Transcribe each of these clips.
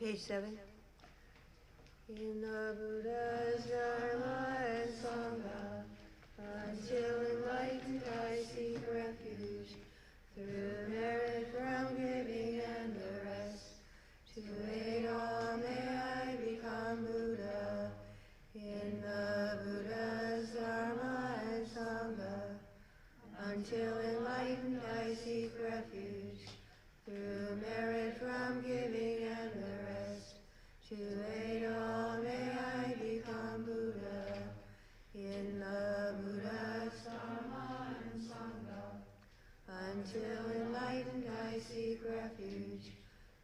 Page 7. In the Buddha's Dharma and Sangha, until enlightened I seek refuge, through merit from giving and the rest. To aid all may I become Buddha. In the Buddha's Dharma and Sangha, until enlightened I seek refuge, through merit from giving and the rest. To aid all may I become Buddha. In the Buddha's Dharma and Sangha, until enlightened I seek refuge,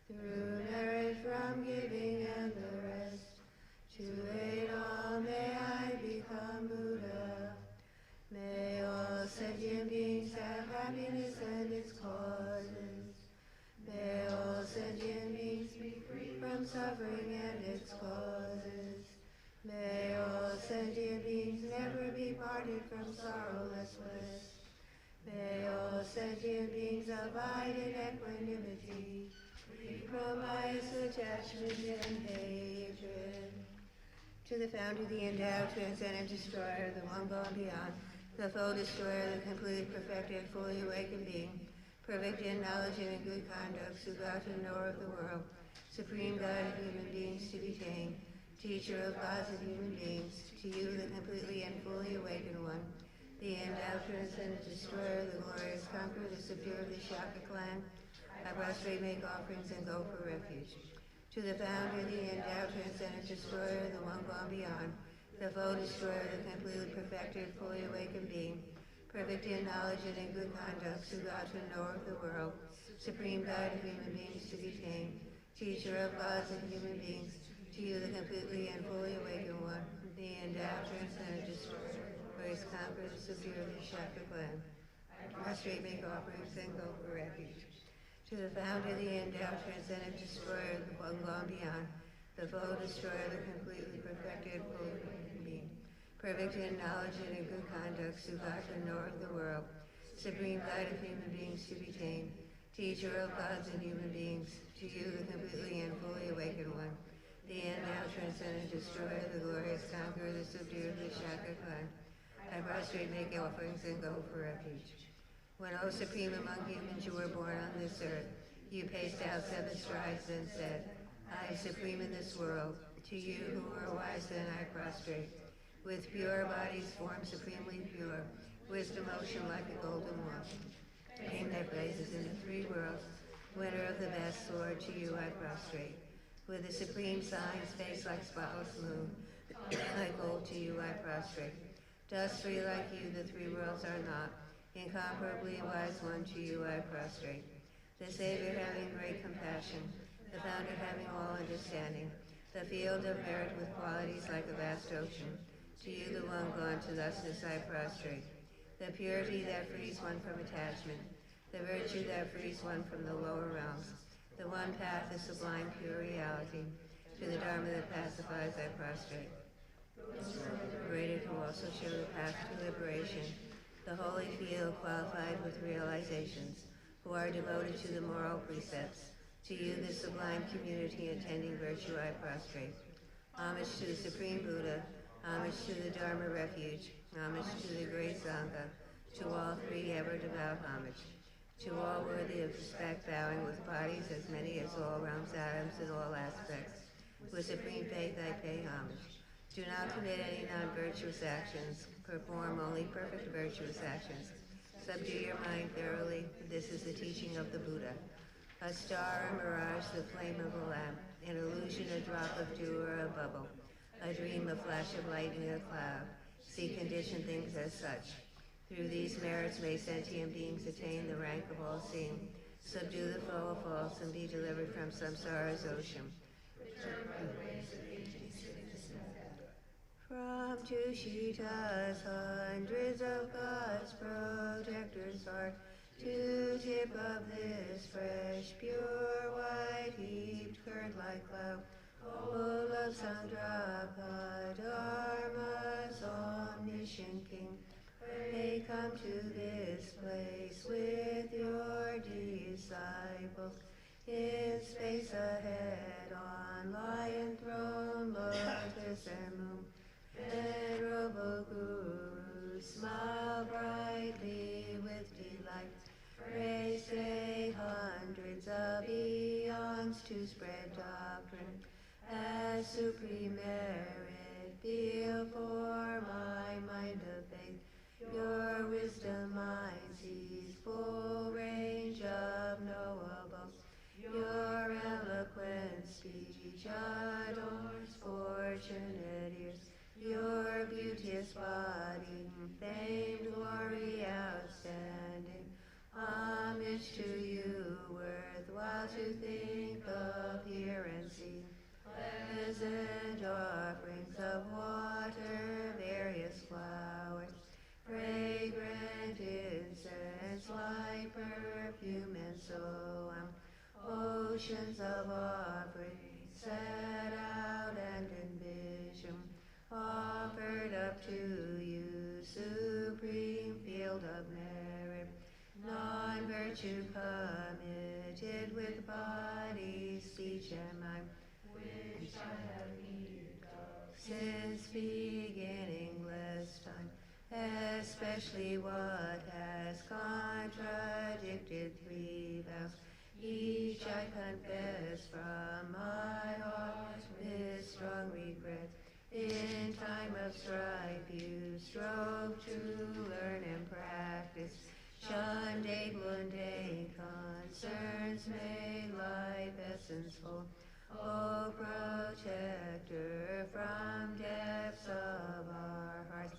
through merit from giving and the rest. To aid all may I become Buddha. May all sentient beings have happiness and its causes. May all sentient beings be free from suffering and its causes. May all sentient beings never be parted from sorrowless bliss. May all sentient beings abide in equanimity, free from bias, attachment, and hatred. To the founder, the endowed, transcendent destroyer, the one gone beyond, the full destroyer, the complete, perfected, fully awakened being, perfect in knowledge and in good conduct, Sugata, knower of the world, supreme guide of human beings to be tamed, teacher of gods and human beings, to you, the completely and fully awakened one, the endowed, transcendent destroyer, the glorious conqueror, the subduer of the Shaka clan, I prostrate, make offerings, and go for refuge. To the founder, the endowed, transcendent destroyer, the one gone beyond, the foe destroyer, the completely perfected, fully awakened being, perfect in knowledge and in good conduct, Sugata, knower of the world, supreme guide of human beings to be tamed, teacher of gods and human beings, to you, the completely and fully awakened one, the endowed, transcendent destroyer, glorious conqueror, the subduer of the Shaka clan, I prostrate, make offerings, and go for refuge. To the founder, the endowed, transcendent destroyer, the one gone beyond, the foe destroyer, the completely perfected, fully awakened being, perfect in knowledge and in good conduct, Sugata, knower of the world, supreme guide of human beings to be tamed, teacher of gods and human beings, to you, the completely and fully awakened one, the endowed, transcendent destroyer, the glorious conqueror, the subduer of the Shaka clan, I prostrate, make offerings, and go for refuge. When, O supreme among humans, you were born on this earth, you paced out 7 strides and said, I am supreme in this world. To you who are wise then I prostrate. With pure bodies formed supremely pure, wisdom ocean like a golden wand. Name that blazes in the 3 worlds, winner of the best sword, to you I prostrate. With the supreme signs, face like spotless moon, like gold, to you I prostrate. Dust free like you, the 3 worlds are not. Incomparably wise one, to you I prostrate. The Savior having great compassion, the founder having all understanding, the field of merit with qualities like a vast ocean, to you the one gone to thusness I prostrate. The purity that frees one from attachment, the virtue that frees one from the lower realms, the one path is sublime pure reality, to the Dharma that pacifies I prostrate. Liberated who also show the path to liberation, the holy field qualified with realizations, who are devoted to the moral precepts. To you, the sublime community attending virtue, I prostrate. Homage to the Supreme Buddha, homage to the Dharma refuge, homage to the great Sangha, to all 3 ever devout homage. To all worthy of respect, bowing with bodies as many as all realms, atoms, in all aspects. With supreme faith, I pay homage. Do not commit any non-virtuous actions. Perform only perfect virtuous actions. Subdue your mind thoroughly. This is the teaching of the Buddha. A star, a mirage, the flame of a lamp. An illusion, a drop of dew or a bubble. A dream, a flash of light in a cloud. See conditioned things as such. Through these merits may sentient beings attain the rank of all seeing. Subdue the flow of false and be delivered from samsara's ocean. From Tushita's hundreds of gods, protectors heart, to tip of this fresh, pure, white, heaped curd like cloud, full of Sandrapa, Dharma's omniscient king. Pray come to this place with your disciples, in space ahead on smile brightly with delight. Praise day hundreds of eons to spread doctrine as supreme merit. Feel for my mind of faith. Your wisdom mind sees full range of knowables. Your eloquent speech adorns fortunate ears. Your beauteous body, famed glory outstanding. Homage to you, worthwhile to think of, hear, and see. Pleasant offerings of water, various flowers, fragrant incense, light perfume, and so on. Oceans of offerings set out and envision, offered up to you, supreme field of merit. Non-virtue committed with body, speech, and mind, which I have needed of since beginningless time, especially what has contradicted three vows. Each I confess from my heart with strong regret. In time of strife you strove to learn and practice, shunned able mundane concerns, made life essence full. O protector from depths of our hearts,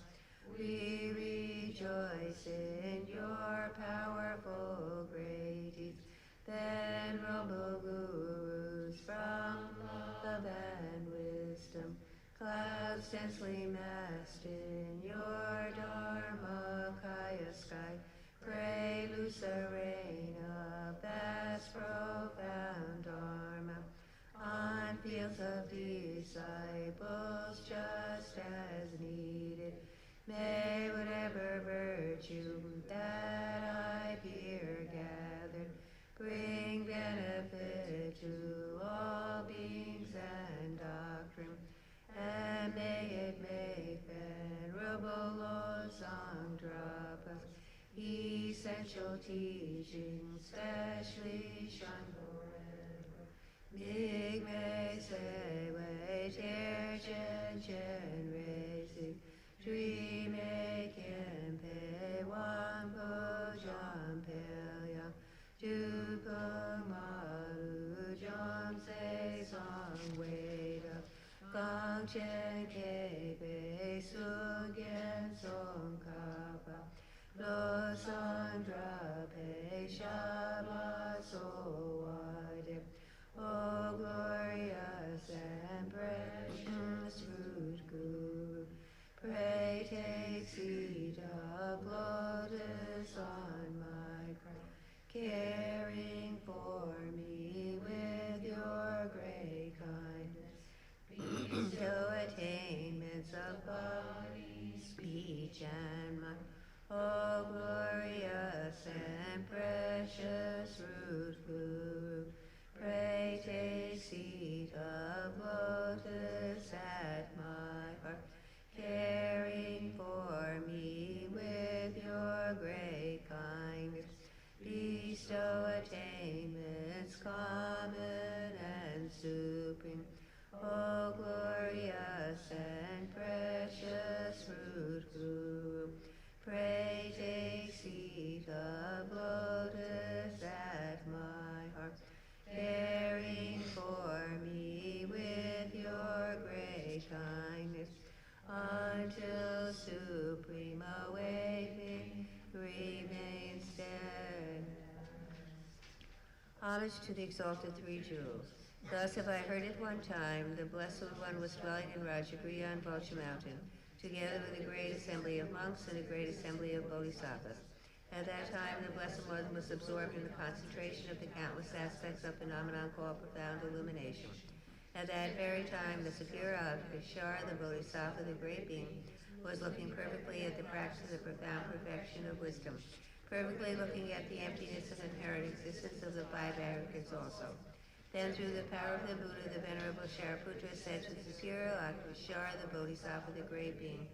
we rejoice in your powerful great deeds. Venerable gurus from love and wisdom, clouds densely massed in your Dharmakaya sky, pray loose a rain of vast profound Dharma on fields of disciples just as needed. May whatever virtue that I here gathered bring benefit to all beings and doctrine, and may it make venerable Losang Sangdrapas essential teaching specially shine forever. Mig me se wei ter chen rei si, Dri me kien pe wang po jam pe yang, Du pung ma lu jom se song wei da, Gong chen ke pe su gen song ka pa, Lo Sandra Pe Shaba So Wide, O glorious and precious root Guru, pray take seat of lotus on my crown, caring for me with your great kindness. Bestow attainments of body, speech, and mind. O glorious and precious root Guru, pray take seat of lotus at my heart, caring for me with your great kindness. Bestow attainments common and supreme. O glorious and precious root Guru, pray take seat of lotus at my heart, caring for me with your great kindness, until supreme awakening remains steadfast. Homage to the exalted three jewels. Thus have I heard at one time, the Blessed One was dwelling in Rajagriha on Vulture Mountain, together with a great assembly of monks and a great assembly of bodhisattvas. At that time, the Blessed One was absorbed in the concentration of the countless aspects of phenomenon called profound illumination. At that very time, the superior Akashara, the bodhisattva, the great being, was looking perfectly at the practice of profound perfection of wisdom, perfectly looking at the emptiness and inherent existence of the five aggregates also. Then through the power of the Buddha, the Venerable Shariputra said to the superior Akashara, the bodhisattva, the great being,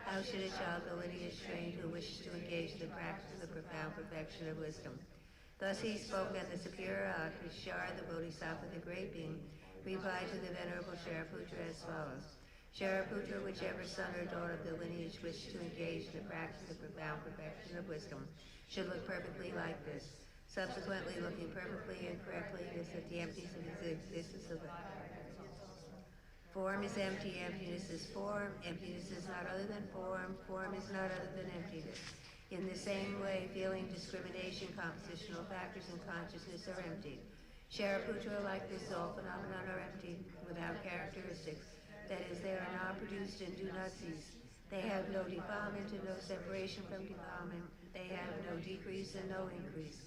How should a child go lineage trained who wishes to engage in the practice of the profound perfection of wisdom? Thus he spoke, and the superior Akshar, the Bodhisattva, the great being, replied to the Venerable Shariputra as follows. Shariputra, whichever son or daughter of the lineage wishes to engage in the practice of profound perfection of wisdom, should look perfectly like this. Subsequently, looking perfectly and correctly is at the emptiness of his existence of form is empty, emptiness is form, emptiness is not other than form, form is not other than emptiness. In the same way, feeling, discrimination, compositional factors, and consciousness are empty. Shariputra, like this, all phenomena are empty, without characteristics. That is, they are not produced and do not cease. They have no defilement and no separation from defilement. They have no decrease and no increase.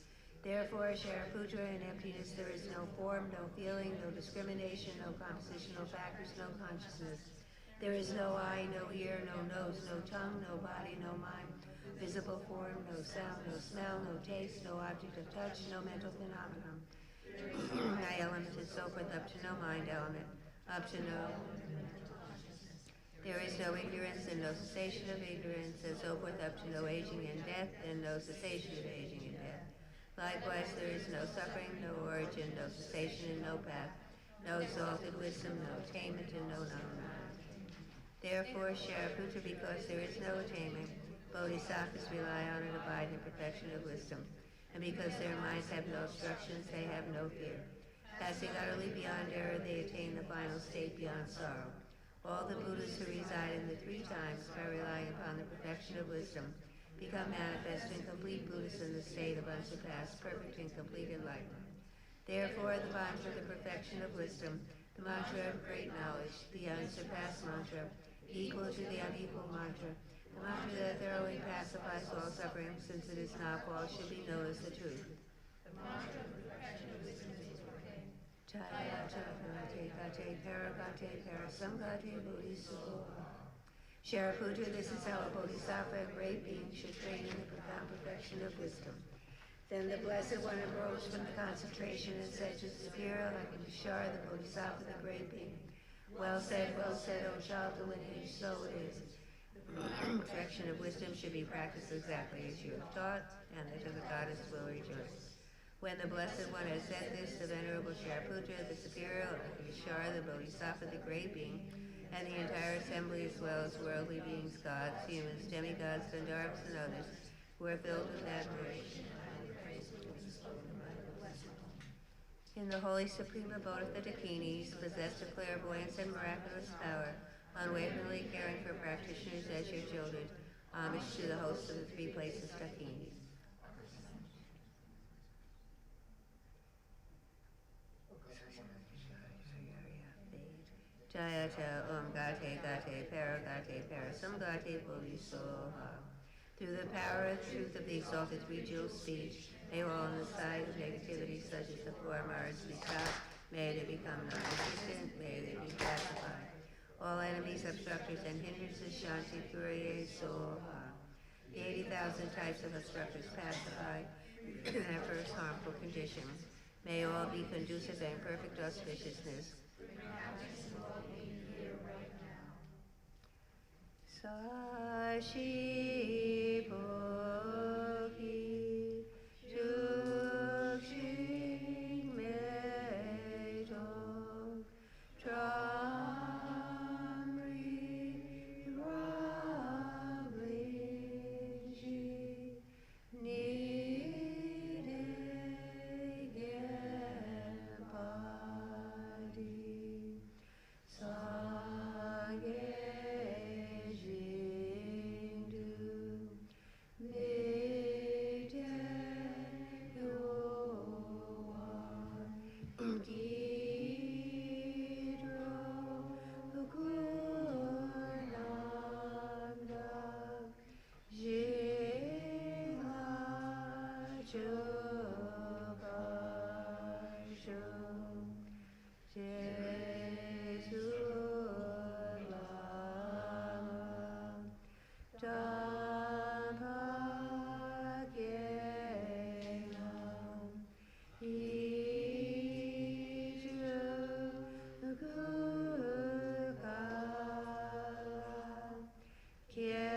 Therefore, Shariputra, in emptiness there is no form, no feeling, no discrimination, no compositional factors, no consciousness. There is no eye, no ear, no nose, no tongue, no body, no mind, visible form, no sound, no smell, no taste, no object of touch, no mental phenomenon. No element and so forth, up to no mind element, up to no. There is no ignorance and no cessation of ignorance, and so forth, up to no aging and death, and no cessation of aging and death. Likewise, there is no suffering, no origin, no cessation, and no path, no exalted wisdom, no attainment, and no non-mind. Therefore, Shariputra, because there is no attainment, Bodhisattvas rely on and abide in perfection of wisdom. And because their minds have no obstructions, they have no fear. Passing utterly beyond error, they attain the final state beyond sorrow. All the Buddhas who reside in the three times, by relying upon the perfection of wisdom, become manifest and complete Buddhists in the state of unsurpassed, perfect, and complete enlightenment. Therefore, the mantra of the perfection of wisdom, the mantra of great knowledge, the unsurpassed mantra, equal to the unequal mantra, the mantra that thoroughly pacifies all suffering, since it is not false, should be known as the truth. The mantra of perfection of wisdom is proclaimed. Jaya Jaya Gate Paragate Parasamgate Bodhisattva. Shariputra, this is how a bodhisattva, a great being, should train in the profound perfection of wisdom. Then the Blessed One arose from the concentration and said to the superior, like Akshar, the bodhisattva, the great being, well said, O child of lineage, so it is. The perfection of wisdom should be practiced exactly as you have taught, and that the goddess will rejoice. When the Blessed One had said this, the Venerable Shariputra, the superior, like Akshar, the bodhisattva, the great being, and the entire assembly, as well as worldly beings, gods, humans, demigods, Gandharvas, and others, who are filled with admiration. In the Holy Supreme Abode of the Dakinis, possessed of clairvoyance and miraculous power, unwaveringly caring for practitioners as your children, homage to the host of the three places Dakinis. Jaya Gate Paragate Parasamgate Bodhisattva. Through the power and truth of the exalted three-jewel speech, may all on the side of negativity such as the four Mars be stopped, may they become non-existent, may they be pacified. All enemies, obstructors, and hindrances, Shanti Puriye Soha. The 80,000 types of obstructors pacified their first harmful condition. May all be conducive and perfect auspiciousness. Sashi Bhogi Chukshing Medok Tramri Rabliji Nidegempadi Sage Yeah.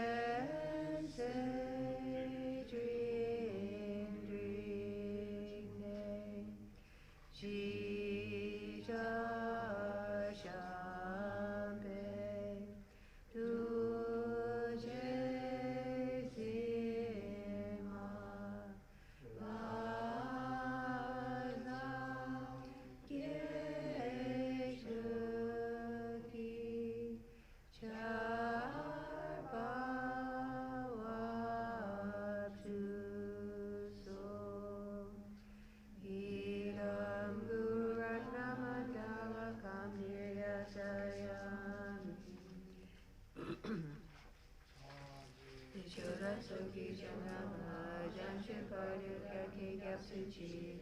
Ke Gap Suchi,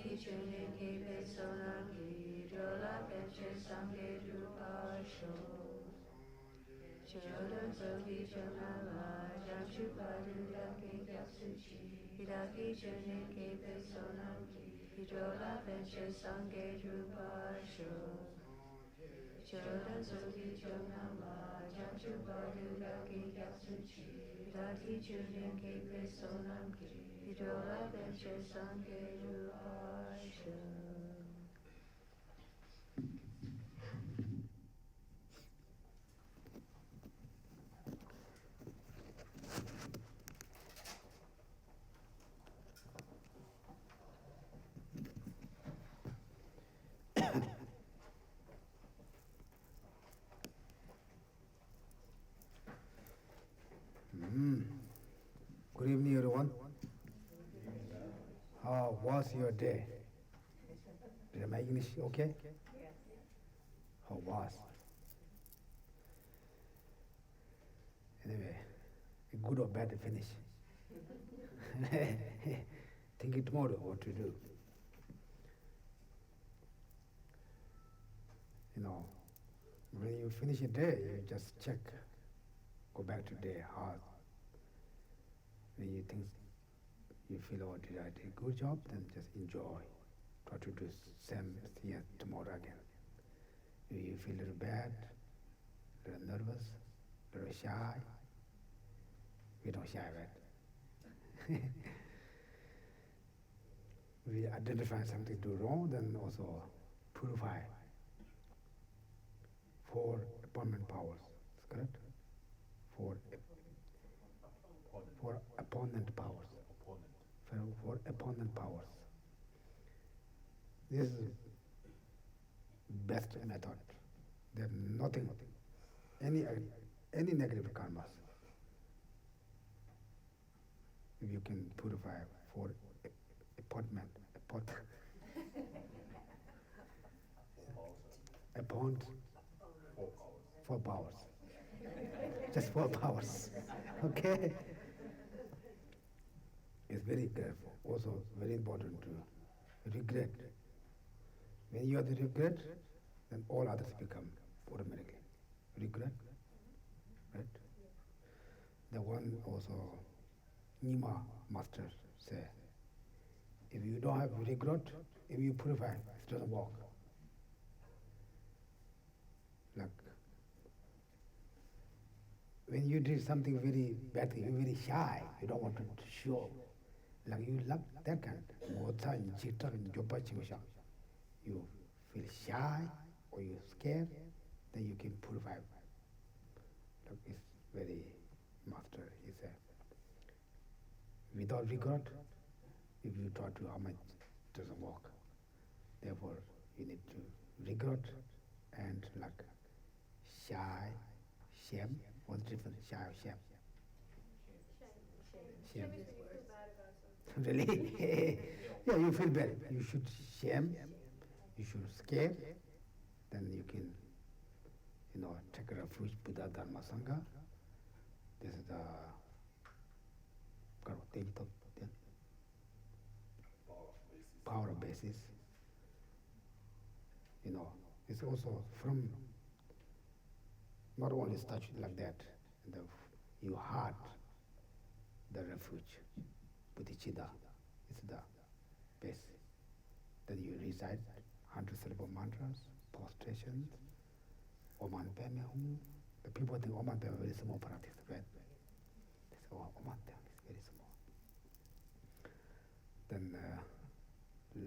Teaching in Ke Sonam Ki, Dola Benche Sange Drupa Sho. Chodan Sogi Chamala, Jamshu Padu Ke Gap Suchi, Hidaki Chune Ke Sonam Ki, Dola Benche Sange Drupa Sho. Chodan Sogi Chamala, Jamshu Padu Ke Gap Suchi, Hidaki Chune Ke Sonam Ki, Dola Benche Sange Drupa Sho. Good evening, everyone. How was your day? Did my English okay? How was? Anyway, a good or bad finish. Thinking tomorrow what to do. You know, when you finish a day, you just check, go back to day, how. When you think you feel, oh, did I do a good job? Then just enjoy. Try to do same thing tomorrow again. If you feel a little bad, a little nervous, a little shy, we don't shy, right? We identify something to do wrong, then also purify. 4 appointment powers, is correct? 4 opponent powers. 4 opponent powers. This is best method. There's nothing, any negative karmas. If you can purify 4 appointment, appoint 4 powers. Just 4 powers. Okay? It's very careful. Also very important to regret. When you have the regret, then all others become automatically. Regret, right? The one also Nima master say, if you don't have regret, if you purify, it doesn't work. Like when you did something very bad, you're very shy, you don't want to show. Like you like that kind. You feel shy or you're scared, then you can purify. Look, it's very master, he said. Without regret, if you try to how much, it doesn't work. Therefore, you need to regret and like shy, shame. What's the difference? Shy or shame? Shame. Really? Yeah, you feel bad. You should shame, you should scare, then you can, take refuge, Buddha, Dharma, Sangha. This is the power basis. It's also from not only statue like that, you heart the refuge, Bodhicitta is the base. Then you recite 100 syllable mantras, prostrations, Oman Peme Hum. The people think Oman Peme is very small practice, right? They say, oh, Oman Peme is very small. Then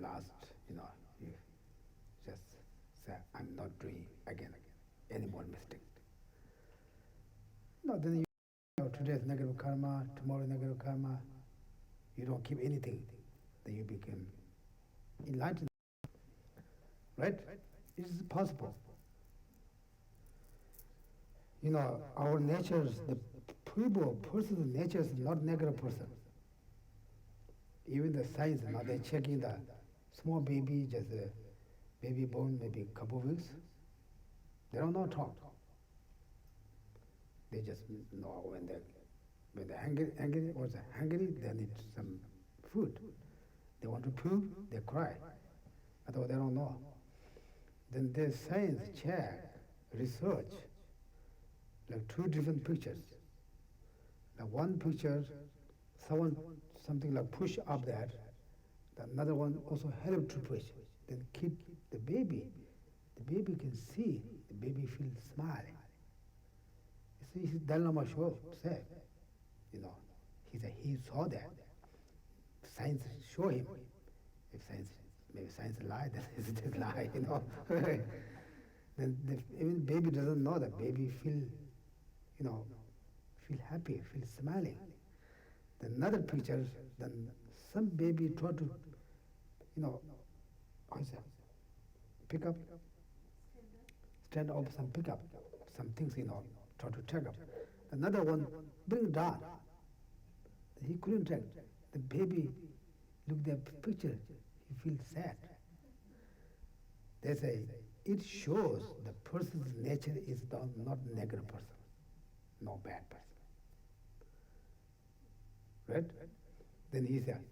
last, you just say, I'm not doing again any more mistake. No, then you today's negative karma, tomorrow negative karma, you don't keep anything, then you become enlightened. Right? It is possible. Our natures, the person's nature is not negative person. Even the science, now they're checking the small baby, just a baby born maybe a couple of weeks. They don't know talk. They just know when they're angry or hungry, they need some food. They want to poo, they cry. Otherwise they don't know. Then there's science, check, research, like two different pictures. Like one picture, something like push up there, another one also help to push. Then keep the baby can see, the baby feels smiling. You see, Dalai Lama said, he saw that. Science show him. If maybe science lie, then it's a lie, Then even baby doesn't know that. Baby feel happy, feel smiling. Then another picture, then some baby try to, pick up, stand up, some pick up, some things, try to take up. Another one bring down. He couldn't take. The baby look at the picture, he feels sad. They say it shows the person's nature is not negative person, no bad person. Right? Then he said,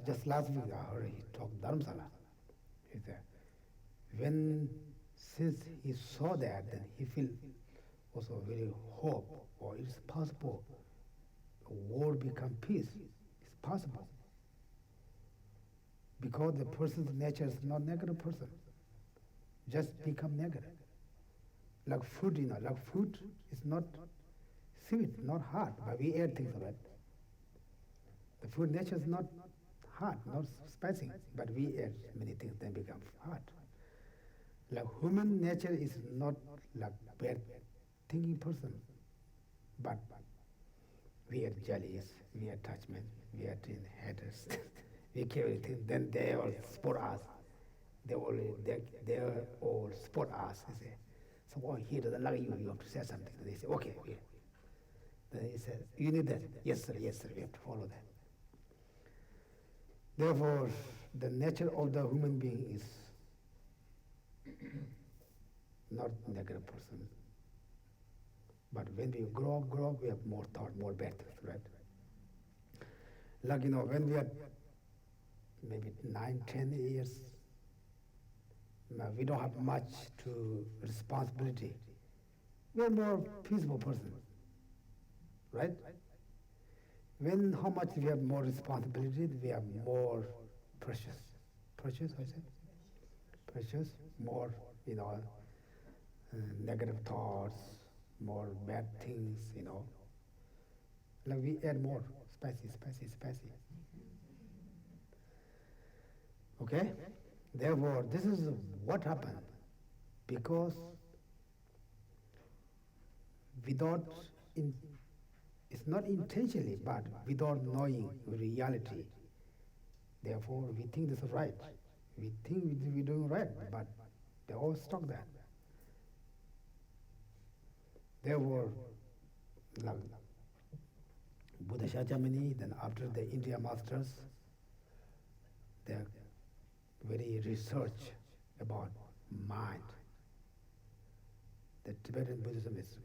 just last week I heard he talked Dharamsala. He said, since he saw that, then he feel also very hope, or it's possible the world become peace. It's possible. Because the person's nature is not negative person. Just become negative. Like food, food is not sweet, not hard, but we add things to it. The food nature is not hard, not spicy, but we add many things, then become hard. Like human nature is not like bad thinking person, but we add jealous, we add attachment, we add haters, we care everything, then they all support us. They all support us. They say, so he doesn't like you, you have to say something. They say, okay. Then he says, you need that. Yes, sir, we have to follow that. Therefore, the nature of the human being is not negative person. But when we grow up, we have more thought, more bad things, right? Like, when we are maybe 9, 10 years, we don't have much to responsibility. We are more peaceful person, right? When how much we have more responsibility, we are more precious. Precious, I said? Precious, more, negative thoughts, more bad things, Like we add more, spicy. Okay? Therefore, this is what happened. Because it's not intentionally, but without knowing reality. Therefore, we think this is right. We think we're doing right, but they all stuck there. Therefore, like Buddha Shakyamuni, then after the India masters, they very research about mind. The Tibetan Buddhism is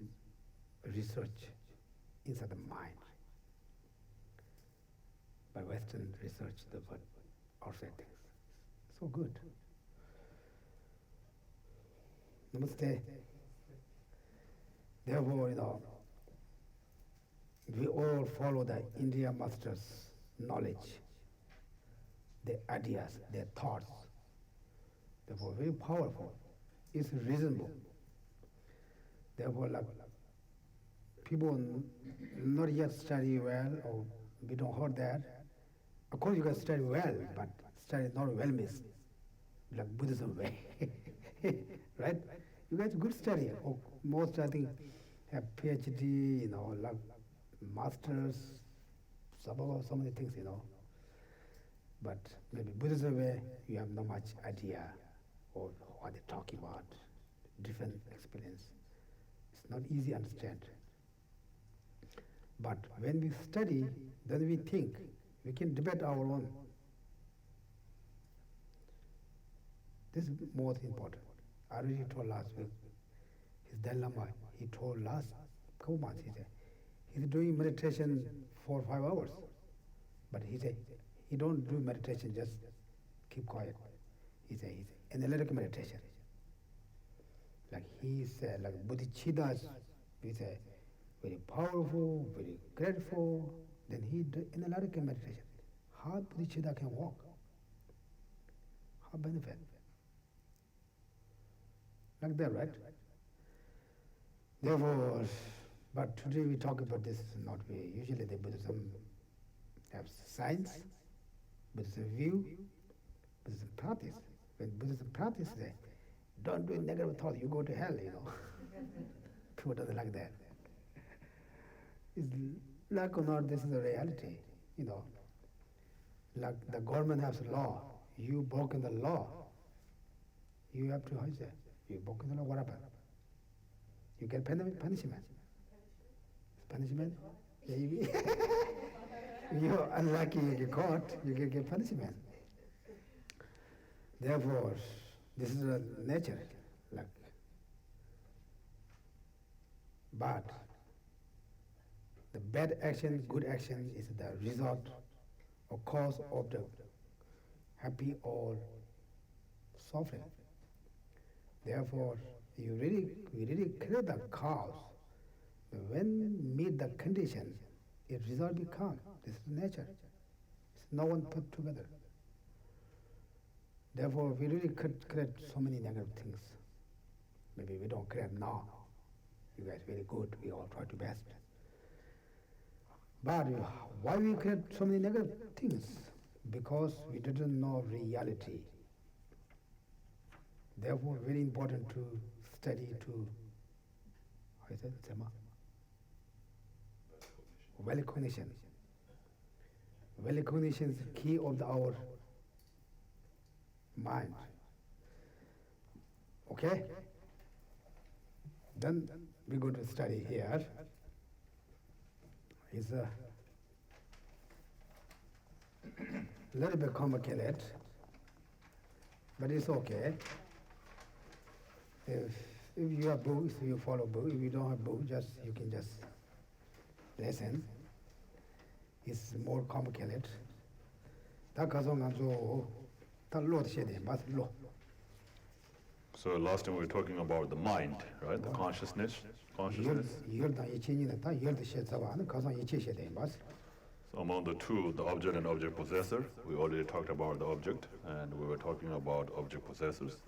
research inside the mind. By Western research, the outside things. So good. Namaste. Therefore, we all follow the India masters' knowledge, their ideas, their thoughts. Therefore, very powerful. It's reasonable. Therefore, like people not yet study well, or we don't heard that. Of course, you can study well, but study not well means like Buddhism way, right? You guys good study. Or most, I think, have PhD, like masters, so many things, But maybe Buddhism way, you have not much idea of what they're talking about, different experience. It's not easy to understand. But when we study, then we think, we can debate our own. This is most important. I already told last week, his Dalai Lama, he told last couple months, he said, he's doing meditation 4 or 5 hours. But he said, he don't do meditation, just keep quiet. He said, analytic meditation. Like he said, like bodhicitta, he said, very powerful, very grateful. Then he do analytic meditation. How bodhicitta can walk? How benefit? Like that, right? Therefore, but today we talk about this, not we. Usually the Buddhism have science, Buddhism view, Buddhism practice. When Buddhism practice, they don't do negative thought, you go to hell, People don't like that. It's like or not, this is the reality, Like the government has a law, you broken the law, you have to, how is that? You broken the law, what happened? You get punishment. Punishment? Yeah, you're unlucky, you get caught, you get punishment. Therefore, this is a nature, like. But the bad action, good action is the result or cause of the happy or suffering. Therefore, we really create the cause. But when meet the condition, it result become. This is nature. It's no one put together. Therefore, we really could create so many negative things. Maybe we don't create now. You guys very good. We all try to best. But why we create so many negative things? Because we didn't know reality. Therefore, very important to study to, how is it, Sema? Well cognition. Well cognition is the key of our mind. Okay? Then we go to study here. It's a little bit complicated, but it's okay. If you have books, you follow books. If you don't have books, you can just listen. It's more complicated. So last time we were talking about the mind, right? The consciousness. So among the two, the object and object possessor, we already talked about the object, and we were talking about object possessors.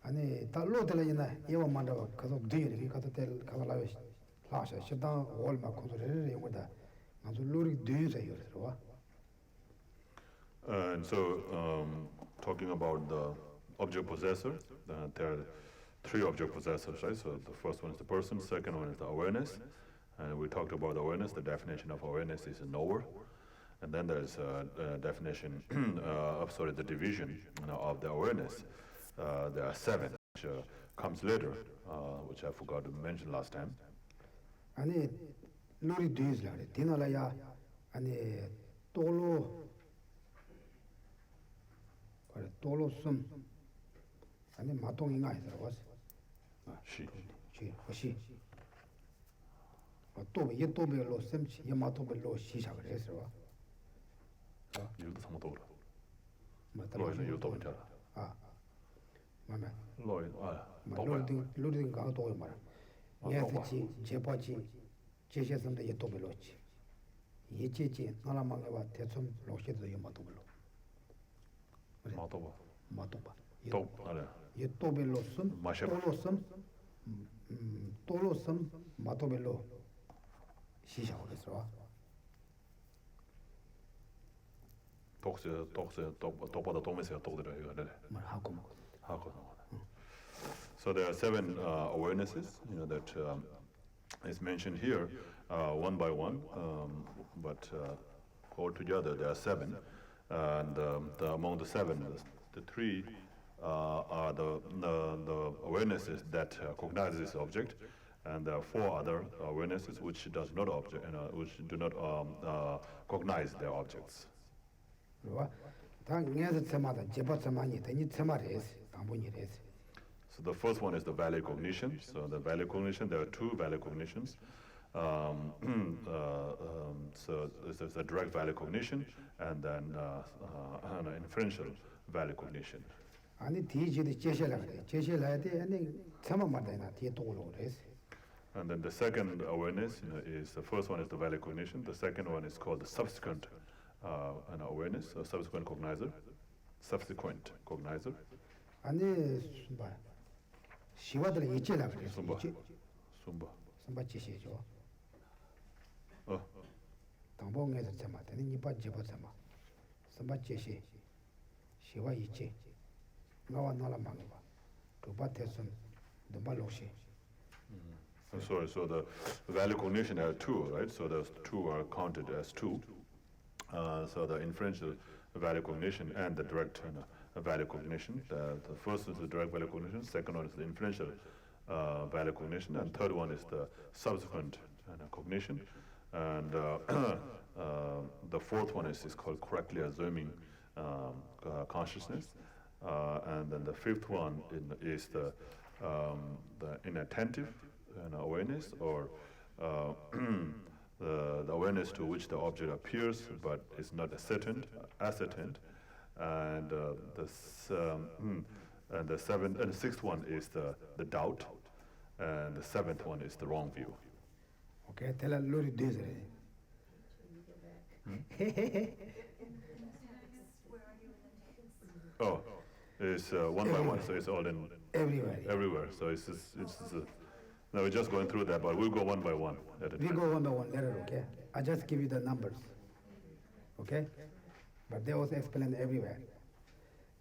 아니 달로들이나 예와 만다고 가서 뒤에 가서 될 가서 라요 라샤 시당 월마 코드를 용거다 아주 로리 뒤에서 와. And so, talking about the object possessor, there are three object possessors, right? So the first one is the person, second one is the awareness, and we talked about awareness. The definition of awareness is a knower, and then there's a definition the division of the awareness. There are seven, which comes later, which I forgot to mention last time. 아니 로리 뒤에서 디나라야 아니 돌로숨 아니 마동이가 있어 She. 또 별로 셈치 마동별로 시작을 했어 일도 상도로. 맞다 로이는 일도 못하라. 맞네 로이 로딩 강도 말아 예스지 제바지 제시선데 예또 별로지 예제지 나라망에 와 대충 로시도 마동별로 마도바 또 알아. 예또벨로슨 또로슨 마도벨로 시작을 했어. 똑보다 도면서 똑들어 이거를. 하고. So there are seven awarenesses, that is mentioned here, one by one, but Altogether, there are 7, and among the 7, the 3 are the awarenesses that cognize this object, and there are 4 other awarenesses which does not which do not cognize their objects. So the first one is the valid cognition. So the valid cognition, there are 2 valid cognitions. So there's a direct valid cognition and then an inferential valid cognition. And then the second awareness is, the first one is the valid cognition. The second one is called the subsequent awareness, or subsequent cognizer. Subsequent cognizer. Sumba. Oh. So the valid cognition are 2, right? So those 2 are counted as 2. So the inferential valid cognition and the direct valid cognition. The first is the direct valid cognition, second one is the inferential valid cognition, and third one is the subsequent cognition. And the fourth one is called correctly assuming consciousness. And then the fifth one is the inattentive awareness, or the awareness to which the object appears but is not ascertained. And the sixth one is the doubt, and the seventh one is the wrong view. Okay, tell us Lori this. Oh, it's one by one, so it's all in everywhere. So it's no, we're just going through that, but we'll go one by one. We go one by one later, okay? I just give you the numbers, okay? But they also explain everywhere.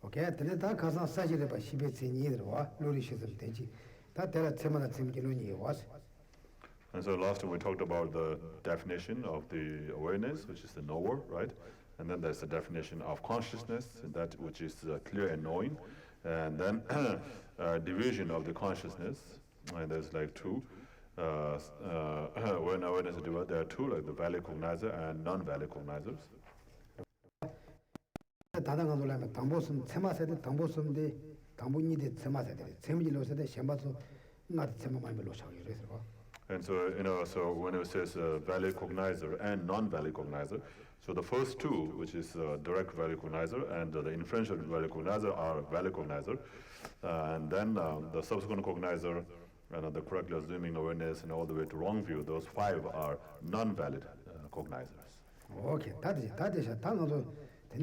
Okay, today that Kazan Sajid by Shibitsi neither was, Lurishism Teji. That there are Timana Timkiluni was. And so last time we talked about the definition of the awareness, which is the knower, right? And then there's the definition of consciousness, that which is clear and knowing. And then division of the consciousness, and there's like 2. When awareness is divided, there are 2, like the valid cognizer and non-valid cognizers. And so, so when it says valid cognizer and non-valid cognizer, so the first 2, which is direct valid cognizer and the inferential valid cognizer, are valid cognizer. And then the subsequent cognizer, and the correctly assuming awareness, and all the way to wrong view, those 5 are non-valid cognizers. Okay, that is a tango. So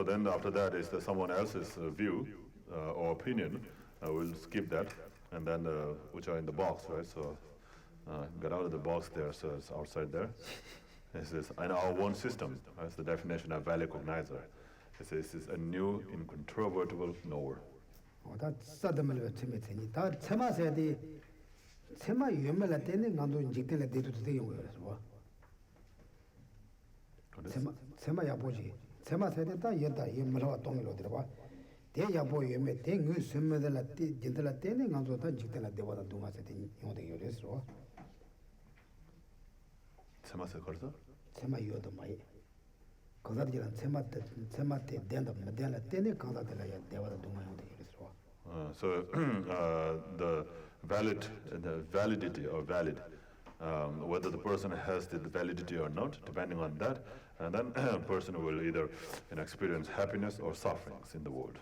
then after that is someone else's view or opinion. We'll skip that, and then which are in the box, right? So get out of the box there, so it's outside there. This is in our own system. That's the definition of valid cognizer. This is a new, incontrovertible knower. Oh, that's suddenly to me. That Tema said the Tema Yumela Tending on doing Jitilla did to the young as well. Tema Yaboji. Tema said that Yeta Yumela Tonglo Drava. They Yabo Yume, they knew some of the Jitilla Tending on the Jitilla de Wada Duma setting on the Uris. Tema Secorza? Tema Yodomai. So the validity or valid, whether the person has the validity or not, depending on that, and then a person will either experience happiness or sufferings in the world.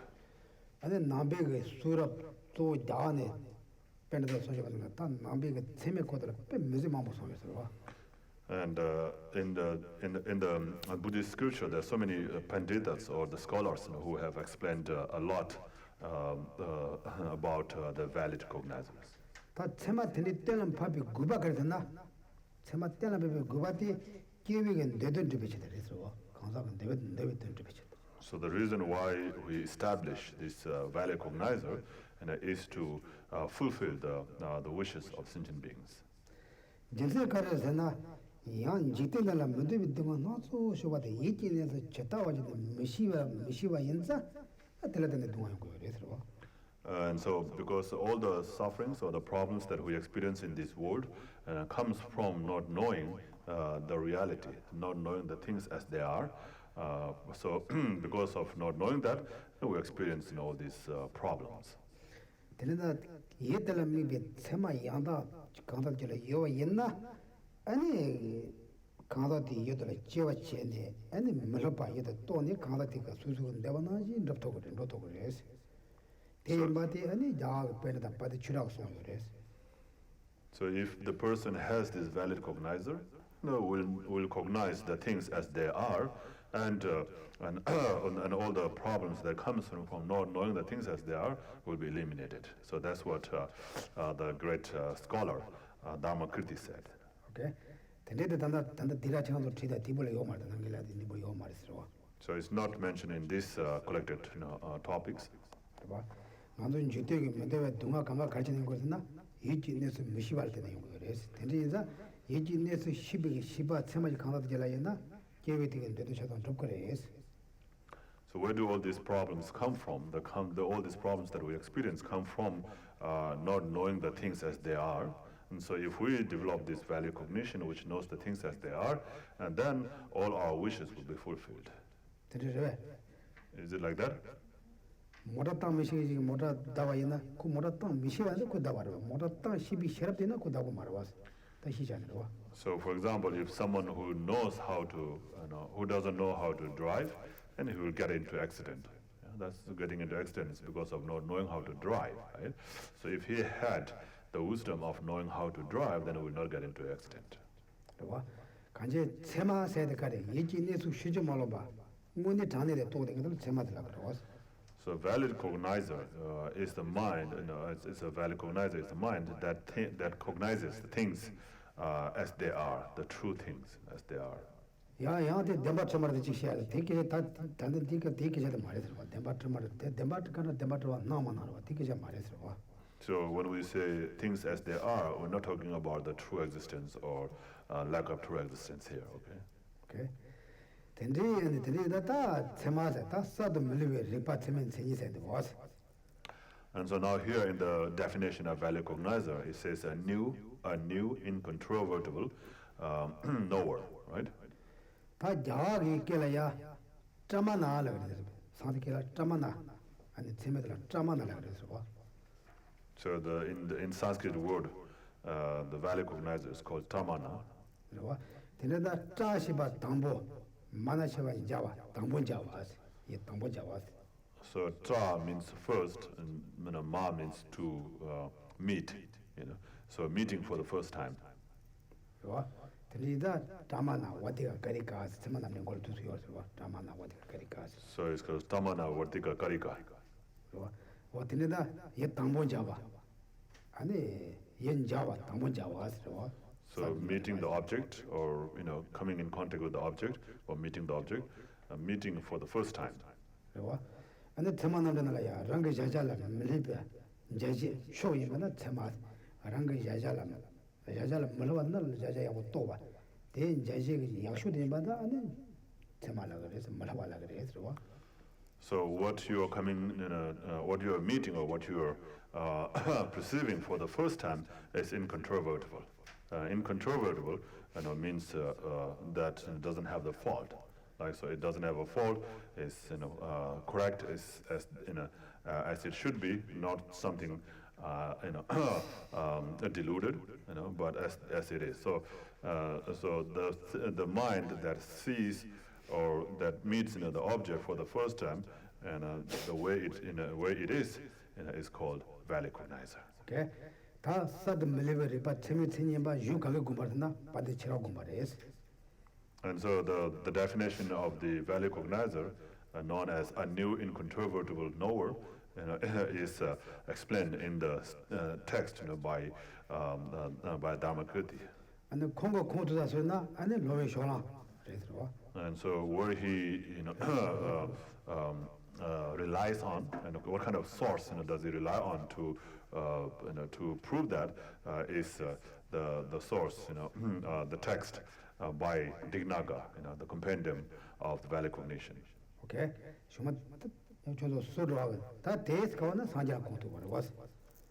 And then Nambig Surab to Dane, Penada Social, Nambig Semicoda, Mizimamo. And in the Buddhist scripture, there are so many pandits or the scholars who have explained a lot about the valid cognizers. So the reason why we establish this valid cognizer is to fulfill the wishes of sentient beings. Geshe karasena yang jitela mundu bidwa no so shoba de yiki ne cheta waje mishiwa yinza atela de duwa ko resro. And so, because all the sufferings or the problems that we experience in this world comes from not knowing the reality, not knowing the things as they are. So, because of not knowing that, we experience all these problems. Telena yetela mi be sema yanda kanda jela yo yinna ani kanda di yedela jewa chene ani melopa yeda to ne kanda ti ka susu ndeba na ji ndopto ko res. So if the person has this valid cognizer, will cognize the things as they are, and all the problems that comes from not knowing the things as they are will be eliminated. So that's what the great scholar Dharmakirti said. Okay. So it's not mentioned in these collected topics. 만든 주택이 문제가 동화 강가 가르치는 것이나 이진에서 무시할 때는 그래서 된지자 이진에서 10바 세마지 강가도 잘라야나 계획되게 돼도 저도 좀 그래서. So where do all these problems come from? All these problems that we experience come from not knowing the things as they are. And so if we develop this value cognition which knows the things as they are, and then all our wishes will be fulfilled. Is it like that? 모라땅 미시기 모라 다와이나 그 모라땅 미시와도 그 다와로 모라땅 시비 셔럽되나 그 다고 말아와서 다시잖아요. So for example, if someone who knows how to, who doesn't know how to drive, and he will get into accident. That's getting into accident is because of not knowing how to drive, right? So if he had the wisdom of knowing how to drive, then he will not get into accident. 그거 간제 세마 세대까지 예진에서 쉬지 말아 봐. 문에 장내에 또 되는 세마들라 그러고. So valid cognizer is the mind. It's a valid cognizer is the mind that cognizes the things as they are, the true things as they are. 야야한테 덴바트마르 지시야. 되게 다 단단 되게 잘 말해서 덴바트가 나만하고 되게 잘 말해서 와. So when we say things as they are, we're not talking about the true existence or lack of true existence here. Okay. Okay. And so now here in the definition of valid cognizer, it says a new, incontrovertible knower, right? So in Sanskrit word, the valid cognizer is called tamana. So tra means first, and ma means to meet, So meeting for the first time. So it's called tamana vartika karika. So meeting the object, or coming in contact with the object, or meeting the object, meeting for the first time. So what you are what you are meeting or what you are perceiving for the first time is incontrovertible. Incontrovertible, means that it doesn't have the fault. So it doesn't have a fault. It's correct as it should be, not something deluded, but as it is. So so the mind that sees or that meets the object for the first time, and the way it is called valid cognizer. Okay. And so the definition of the valid cognizer, known as a new incontrovertible knower, is explained in the text by Dharmakirti. And so where he relies on, and what kind of source does he rely on to to prove that is the source, the text by Dignaga, the compendium of the valid cognition. Okay,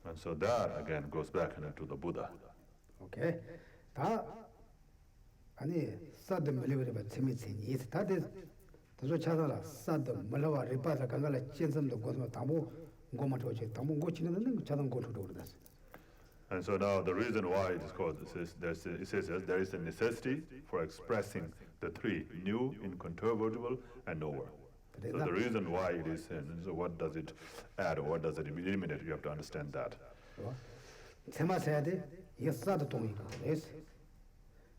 And so that again goes back to the Buddha. Okay, 아니 사드 밀리버가 재미진 이 다들 더 찾아라 사드 몰라와 리파사 간갈에 진섬도 고스마 담보 고마토지 담보 고치는 자동 고토도 그러다스. And so now the reason why it is called it says that there is a necessity for expressing the three: new, incontrovertible, and knower. So the reason why it is and so what does it add or what does it eliminate? You have to understand that. 세마세야데 예사도 동의가 그래서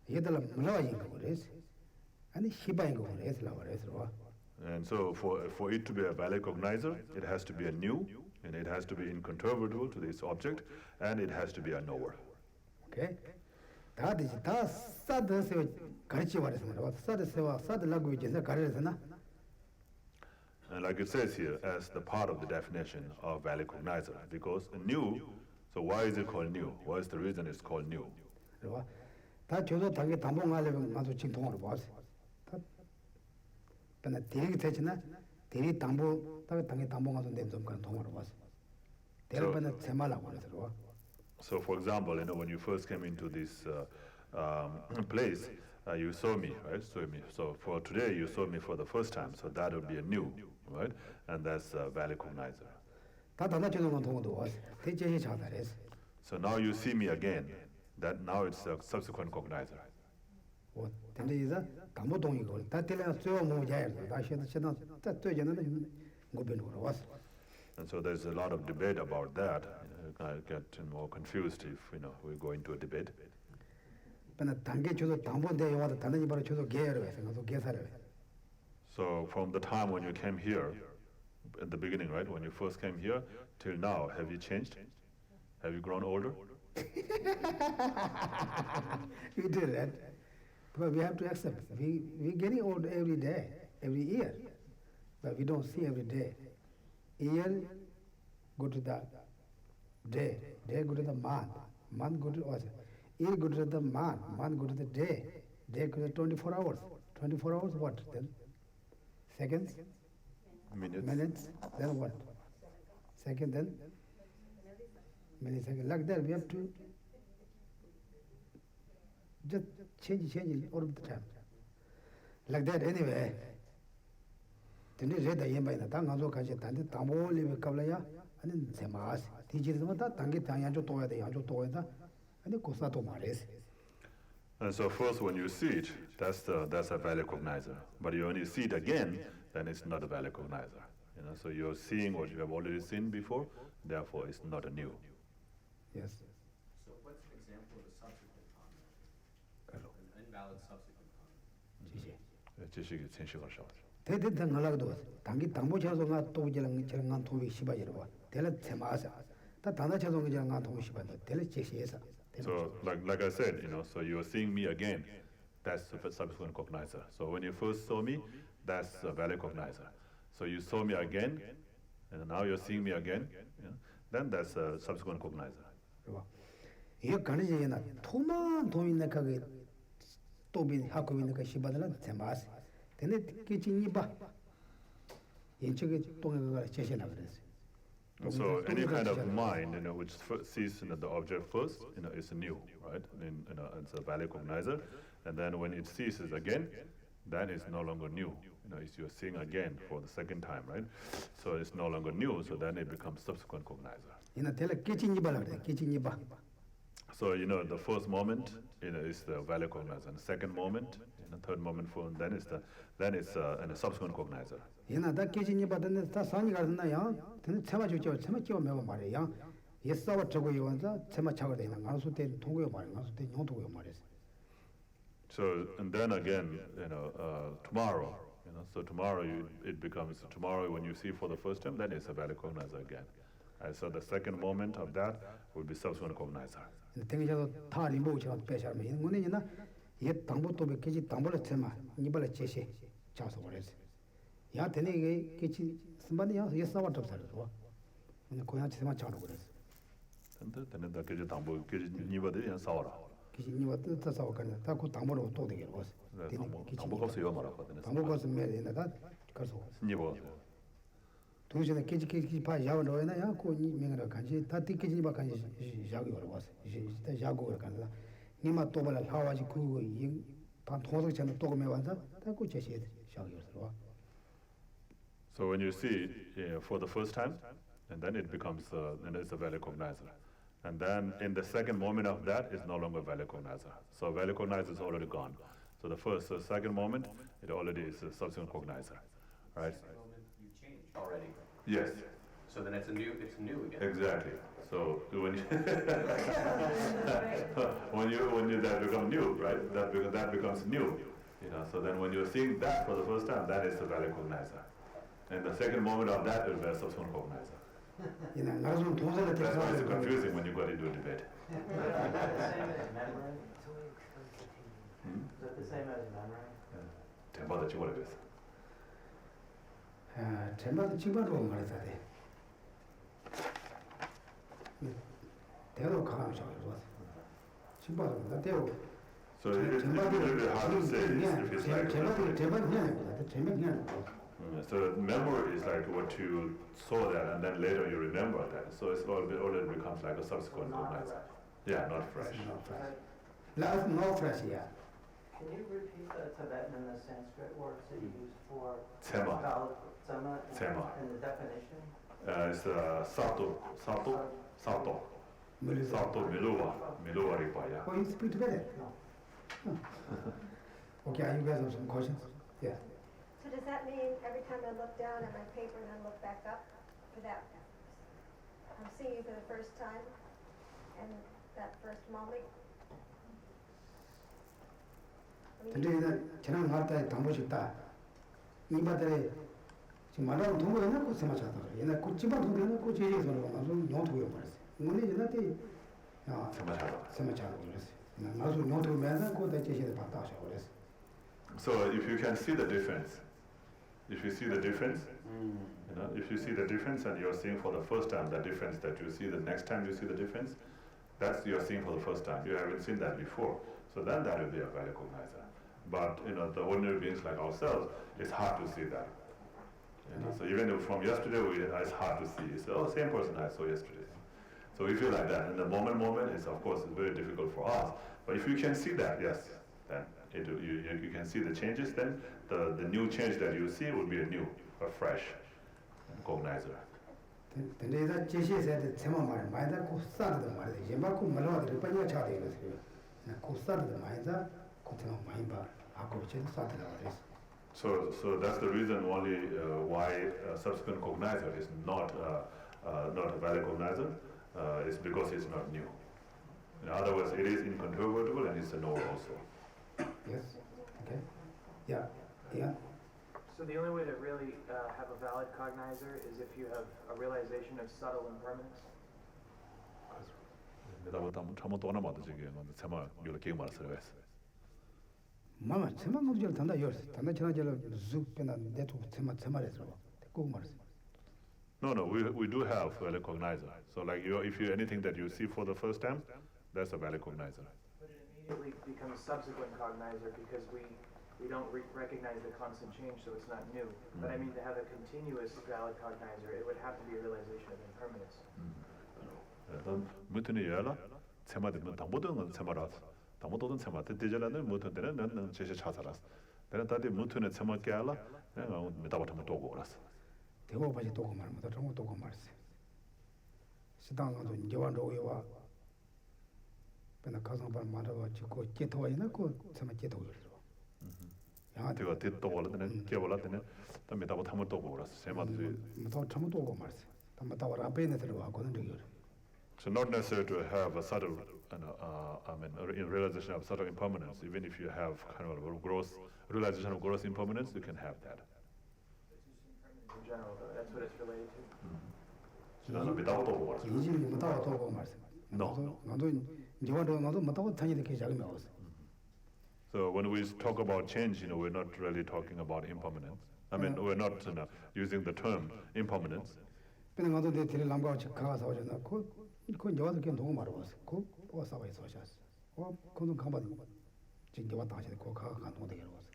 얘들 몰라와인 거 그래서 아니 희바인 거 그래서 나와서. And so for it to be a valid cognizer, it has to be a new, and it has to be incontrovertible to this object, and it has to be a knower. Okay, 다 사드세요 가르치 말해서 말아 사드세와 사드라고 이제서 가르쳐서나. And like it says here, as the part of the definition of valid cognizer, because a new, so why is it called new? What is the reason it's called new? 다 저도 당에 담봉하려면 나도 진통으로 봤어. 근데 대리 되지나 대리 담보 당에 담봉하던 데좀 그런 통으로 봤어. 대리반은 제말라고 그러더라고. So for example, when you first came into this place, you saw me, right? So for today, you saw me for the first time. So that would be a new, right? And that's a valid cognizer. 다 단어적인 통도 왔어. 대체시 자달했어. So now you see me again. That now it's a subsequent cognizer. 근데 이제 담보 동의고 다 telling us 저 뭐야. 다시는 저는 다 저전은 고변으로 왔어. And so there's a lot of debate about that. I get more confused if we go into a debate. So from the time when you came here, at the beginning, right, when you first came here, till now, have you changed? Have you grown older? We do that, but we have to accept. We're getting old every day, every year, but we don't see every day. Year go to the day go to the month go to us. Year go to the month go to the day go to the 24 hours. 24 hours what then? Seconds? Minutes? Then what? Second then? Millisecond. Like that we have to just change it all of the time. Like that anyway. Then you read the yemba in the tongue also catch it and the tambo live kablaya and then semas. Teaches them that tangi tanyanjo toya the yanjo toya and the cosato mares. And so first when you see it, that's a valid cognizer. But you only see it again, then it's not a valid cognizer. So you're seeing what you have already seen before, therefore it's not a new. Yes. So what's an example of a subsequent comment? An invalid subsequent comment? 지식이 진실을 셔. 대대당 하려도 당기 당보 차송아 또 이제는 저런 통이 시바지로 봐. 될 테마사. 다 단어 차송이 저런 통이 시바도 될 제시에서. So like I said, so you're seeing me again, that's a subsequent cognizer. So when you first saw me, that's a valid cognizer. So you saw me again, and now you're seeing me again, then that's a subsequent cognizer. 이거 가능이나 토만 돈이나 가게 또비 하고 있는 거 시바들은 테마스. 근데 끼치니 봐. 인적이 동의가 제시나 그랬어요. So any kind of mind, which sees the object first, is new, right? It's a valid cognizer, and then when it ceases again, then it's no longer new. It's you're seeing again for the second time, right? So it's no longer new, so then it becomes subsequent cognizer. So the first moment, is the valid cognizer, and the second moment, the third moment, then it's a subsequent cognizer. 얘나다 깨진이 받는데 다 산이 가는나요? 근데 채마 찍어 매고 말이야. 예사와 저거 이원자 채마 차가 되는 가수 때 통고요 말이야. 가수 때 용도고요 말이야. So and then again, tomorrow, so tomorrow it becomes tomorrow when you see for the first time, then it's a valid cognizer again. And so the second moment of that will be subsequent cognizer. 등에서 다 리모처럼 빼셔면 이는 거는이나 얘 당보도 뵙겠지 당보를 채마 이발에 제시 자서 버렸어. 야 되네 깨치 선반이야. 예사와 접사를 줘. 근데 고향 채마 차로 그랬어. Then the Kiji Tambo, Kiji Nibadi and Saura. 기신이 왔다 사서 가는 다고 당보로 또 되게 왔어. Tambo's Yomara. 당보가서 매는다 가서 Nibo. 동시에 깨지 파 야원로나 야고 명으로 간지 다 띠깨지 봐 간지 야고로 왔어. 이제 야고로 간다. 니마 또 발라 하와지 그거 반 통속 전에 또 오면 완자 다고 제시해 야고로 와. So when you see for the first time, and then it becomes, then it's a valid cognizer. And then in the second moment of that, it's no longer valid cognizer. So valid cognizer is already gone. So the second moment, it already is a subsequent cognizer, right? The moment you change already. Yes, So then it's new again. exactly. So when you when you that become new, right? That becomes new, So then when you're seeing that for the first time, that is the valid cognizer. And the second moment of that will be a subsequent cognizer. 나좀 동사를 That's why it's 대해서 confusing when you got into a debate. Is that the same as memory? 대마다 찍어야 돼서. 제마다 집어로 말해야 돼. 대로 가면 잘 좋았어. 집어로 나 대로 So it's a little bit hard to say if it's like. So memory is like what you saw that and then later you remember that. So it's already becomes like a subsequent cognizer. Yeah, not fresh. No fresh, yeah. Can you repeat the Tibetan and the Sanskrit words that you used for Tsema. Tsema and the definition? It's sato, miluwa ripaya. Oh, you speak together? No. Okay, you guys have some questions? Yeah. So does that mean every time I look down at my paper and I look back up for that, I'm seeing you for the first time and that first moment? 근데 지난 날때 담보 싶다. 이바들에 지금 말하는 동거 해놓고 세마차다. 옛날 꽃집안 동거 해놓고 제리에서는 아주 노트고요 말했어. 오늘 옛날 때 세마차다 그랬어. 나도 노트 매는 거다 제시에 봤다 그랬어. So if you can see the difference, if you see the difference, if you see the difference and you're seeing for the first time the difference that you see the next time you see the difference, that's you're seeing for the first time. You haven't seen that before. So then that will be a valid cognizer. But the ordinary beings like ourselves, it's hard to see that. So even from yesterday, it's hard to see. It's same person I saw yesterday. So we feel like that. In the moment is of course very difficult for us. But if you can see that, yes, then you can see the changes. Then the new change that you see will be a fresh cognizer. 근데 이제 제시에서 제만 말 많이 고 싸도 말이야. 예마고 말하더니 빨리 차대 이랬어요. 고 싸도 많이 자 고테만 많이 봐. 하고 제 싸도 그랬어. So that's the reason only why subsequent cognizer is not a valid cognizer. It's because it's not new. In other words, it is incontrovertible and it's a knower also. Yes. Okay. Yeah. So the only way to really have a valid cognizer is if you have a realization of subtle impermanence? 마마 제만 모두 단다 요스. 단다 지나절 쭉 빼나 내도 제말에서 꼭 말했어. No, we do have valid cognizer. So like if you anything that you see for the first time, that's a valid cognizer. But it immediately becomes subsequent cognizer because we don't recognize the constant change, so it's not new. But I mean, to have a continuous valid cognizer, it would have to be a realization of impermanence. 무튼이 열라 세마들 당보든 세마라스 당보든 세마들 디젤라는 무튼들은 난 제시 차사라스 내가 다들 무튼에 세마게 알라 내가 메타바타면 또 고라스 대고바지 또 말못 정도 또 말했어. 시당도 인제완로와 배나 가서 bar 말하고 지고 제토와이나 고 세마 제토 그랬어. 야, 내가 됐도 올라드는 개올라드는 또 메타바타면 또 고라스 세마들 또 참도 고 말했어. 담다 와 앞에 들어가거든 저기. So not necessary to have a subtle, in realization of subtle impermanence. Even if you have kind of a gross realization of gross impermanence, you can have that. In general, though, that's what it's related to. 이질이 못하고 또 말씀. 나도 이제와도 나도 못하고 다니는 게 작은 나왔어. So when we talk about change, we're not really talking about impermanence. We're not using the term impermanence. 그냥 나도 내 뒤를 남가고 가서 오잖아. 그 그 여와도 걔 너무 말아봤어. 그 사바에 소샤스. 그는 가만 진짜 왔다 하시는 거 가가 간도 되게 왔어.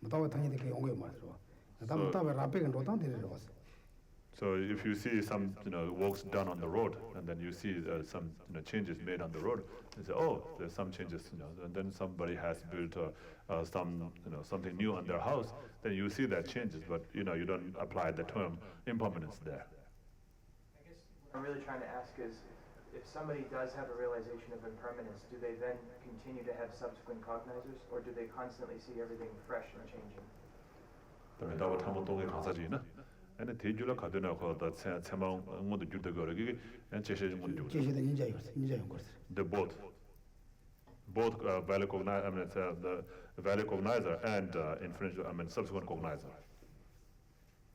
뭐 다와 당연히 그 용어 말들어. 다음 다음에 라페가 로단 되는 거 왔어. So if you see some works done on the road, and then you see some changes made on the road, you say, oh, there's some changes, and then somebody has built some something new on their house, then you see that changes, but you don't apply the term impermanence there. I guess what I'm really trying to ask is, if somebody does have a realization of impermanence, do they then continue to have subsequent cognizers, or do they constantly see everything fresh and changing? 다음에 한번 동의 강사지나. and 대주라 가드나 거다 세망 모두 줄때 거기 제시 문 줄. 제시도 인자용 거스. The both value cognizer, I mean the value cognizer and subsequent cognizer.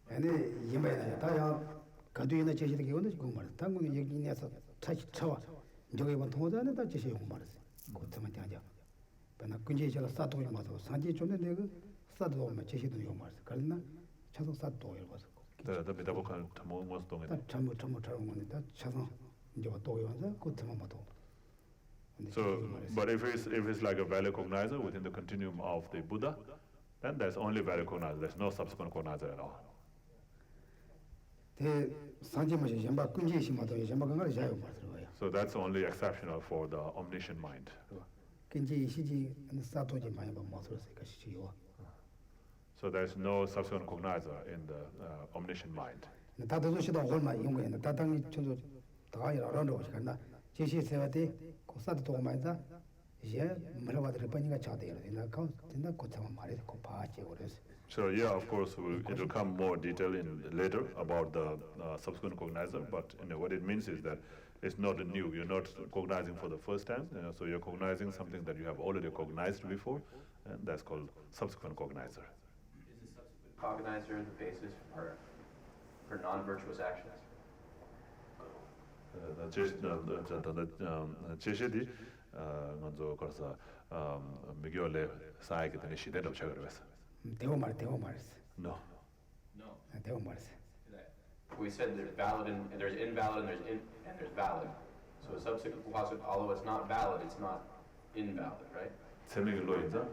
아니 이메나 다야 가두이나 제시도 기원도 지금 말. 당분은 여기 내서 다시 쳐와. 저기 뭐 통화자는 다 제시 용 말았어. 그것만 하자. 그러나 근제 제가 사도에 맞아. 산지 존에 내가 사도 오면 제시도 용 말았어. 그러나 차도 사도 읽어서. The pedagogical tamong was doing it. 전부 잘못다 차서 이제 또 와서 그것만 맞아. So, but if it's like a value cognizer within the continuum of the Buddha, then there's only value cognizer. There's no subsequent cognizer at all. So that's only exceptional for the omniscient mind. So there's no subsequent cognizer in the omniscient mind. So yeah, of course, it will come more detail in later about the subsequent cognizer, but what it means is that it's not new. You're not cognizing for the first time, so you're cognizing something that you have already cognized before, and that's called subsequent cognizer. Is the subsequent cognizer the basis for non-virtuous actions? 제시디 먼저 그래서 미교래 사이게 되는 시대로 찾아들었어. 대호 말했어. No. 대호 말했어. We said there's valid and there's invalid and there's valid. So a subsequent positive, although it's not valid, it's not invalid, right? 재미로 인자.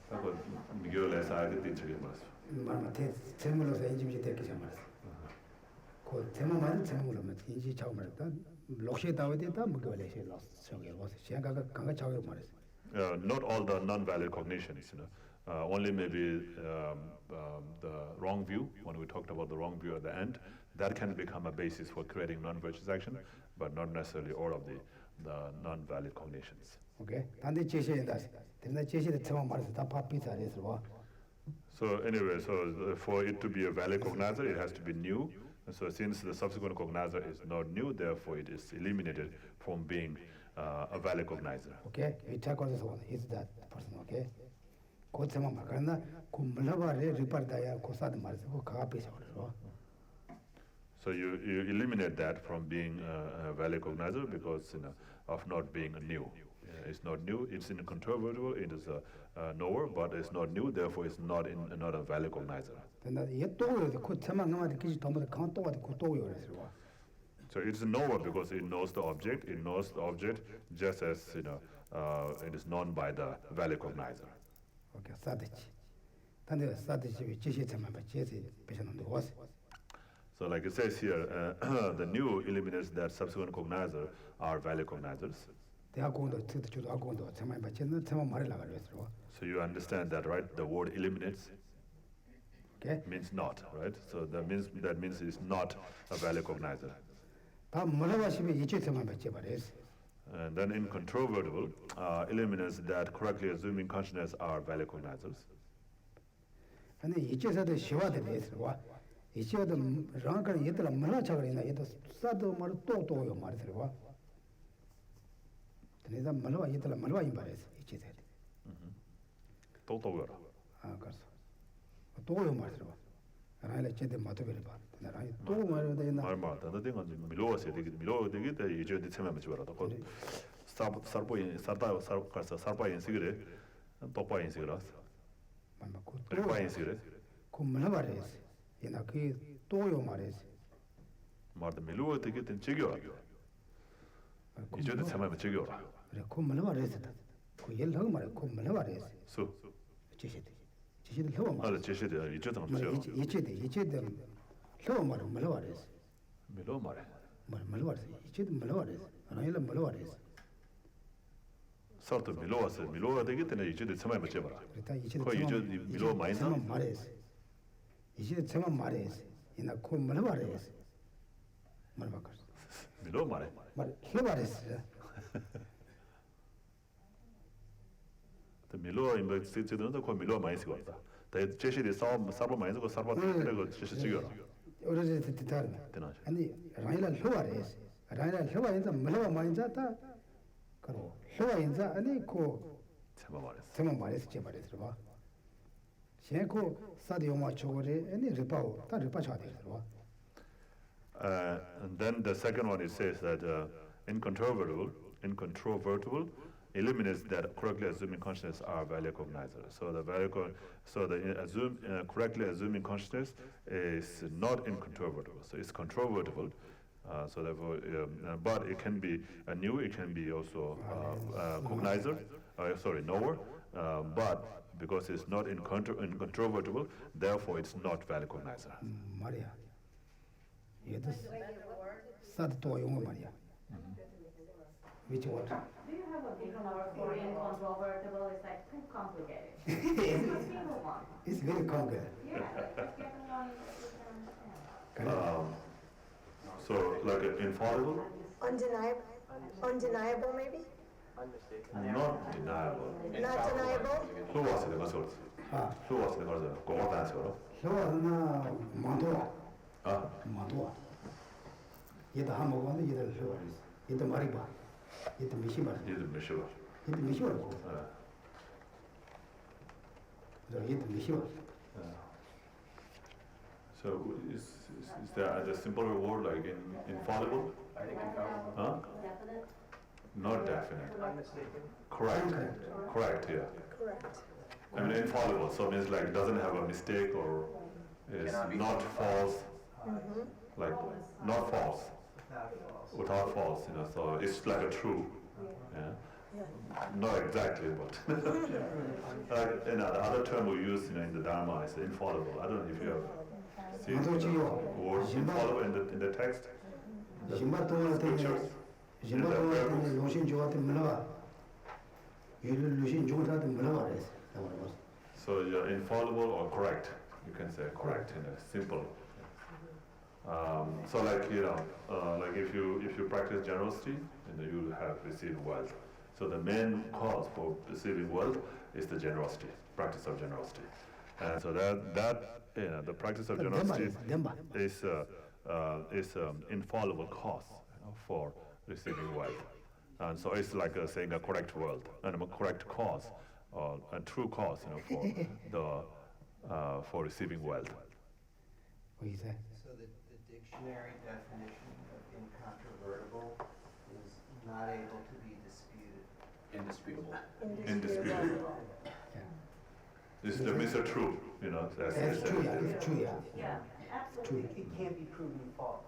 하고 미교래 사이게 되는 거였어. 말만 재물로서 인지미 되게 말했어. 그 재물만 재물로만 인지 작업 말했다. 록시에 다오디다 무교래시 저기 와서 시행가가 강가 작업 말했어. Not all the non-valid cognitions, only maybe the wrong view, when we talked about the wrong view at the end, that can become a basis for creating non-virtuous action, but not necessarily all of the non-valid cognitions. Okay? 단대 제시에다. 근데 제시의 처음 말해서 다 파피사 돼서 와. So anyway, so for it to be a valid cognizer, it has to be new. And so since the subsequent cognizer is not new, therefore it is eliminated from being a valid cognizer. Okay? 이 작업에서 is that person, okay? 고체만 말하나 그 물러바래 리파르다야 고사드 말해서 그 가피서 그래서. So you eliminate that from being a valid cognizer because of not being new. It's not new, it's incontrovertible, it is a knower, but it's not new, therefore it's not a valid cognizer. So it's a knower because it knows the object just as it is known by the valid cognizer. Okay, so like it says here, the new eliminates that subsequent cognizer are valid cognizers. So you understand that, right? The word eliminates means not, right? So that means it's not a valid cognizer. And then incontrovertible eliminates that correctly assuming consciousness are valid cognizers. 이제도 참아면 지겨라. 그래 콤물어버렸어. 그 열하고 말이야 콤물어버렸어. 수. 지시대. 지시대 혀가 아, 말이야. 제시대 이제도 뭐 없어요. 이체대 혀가 말이야 물어버렸어. 밀어 말해. 물어버렸어. 이체대 물어버렸어. 하나일로 물어버렸어. 서도 밀어야 되기 때문에 이제도 참아면 제봐라. 그러니까 이체대 그 이제 밀어 많이 사? 말했어. 이체대 처음 말했어. 이나 콤물어버렸어. 말 바꿨어. 밀어 말해. 말 혀버렸어. 밀어 인도 시티도 그 밀어 많이 쓰고 있다. 대 제시대 사버 많이 쓰고 사버 그리고 제시 지겨라. 어르신 뜻하는 되나? 아니 라이라 혀버렸어. 라이라 혀버린다 물어 많이 잤다. 그리고 혀버린다 아니 그 참아 말했어. 처음 말했어 제 말했어 봐. 셴코 사디 요마 초고레 아니 리파오 다 리파 쳐야 돼 봐. And then the second one it says that incontrovertible eliminates that correctly assuming consciousness are value cognizers. So the correctly assuming consciousness is not incontrovertible. So it's controvertible. So therefore, but it can be new. It can be also cognizer. Knower. But because it's not incontrovertible, therefore it's not value cognizer. 말이야. 얘도 사디 또 용어 말이야. Which word? Do you have a different word for incontrovertible? It's like too complicated. It's a single one. It's very complicated. Yeah, just get the one that you can understand. So like infallible, Undeniable maybe? Unmistakable. not deniable. Not deniable? Who was the person? 아, Who was the person? Go on answer. 혀나 만도와. Ah, 만도와. 얘도 한 먹었는데 얘도 혀가 있어. 얘도 말이 봐. 얘도 미시 말. you didn't miss it. 얘도 미시 말. 얘도 미시 말. So is there a simpler word like infallible? I think infallible. Huh? Definite. Not definite. Unmistakable. Correct. Correct. Yeah. Correct. I mean infallible. So it means like doesn't have a mistake or is Cannot be not false. Like not false. Not false. Without false. So it's like a true. Yeah. Not exactly, but the other term we use in the Dharma is infallible. I don't know if you have seen the word infallible in the text. 신발 동안 Scriptures. 신발 동안 노신 좋아한테 물어봐. 얘를 노신 좋아한테 물어봐 그랬어. So you're infallible or correct. You can say correct in a simple. So like like if you practice generosity, you have received wealth. So the main cause for receiving wealth is the generosity, practice of generosity. And so that the practice of generosity is infallible cause for receiving wealth. And so it's like saying a correct wealth and a correct cause, a true cause, for receiving wealth. What do you say? So the dictionary definition of incontrovertible is not able to be disputed. Indisputable. Indisputable. This means a true, that's It's true, yeah. It's true, yeah. Yeah, absolutely. It can't be proven false.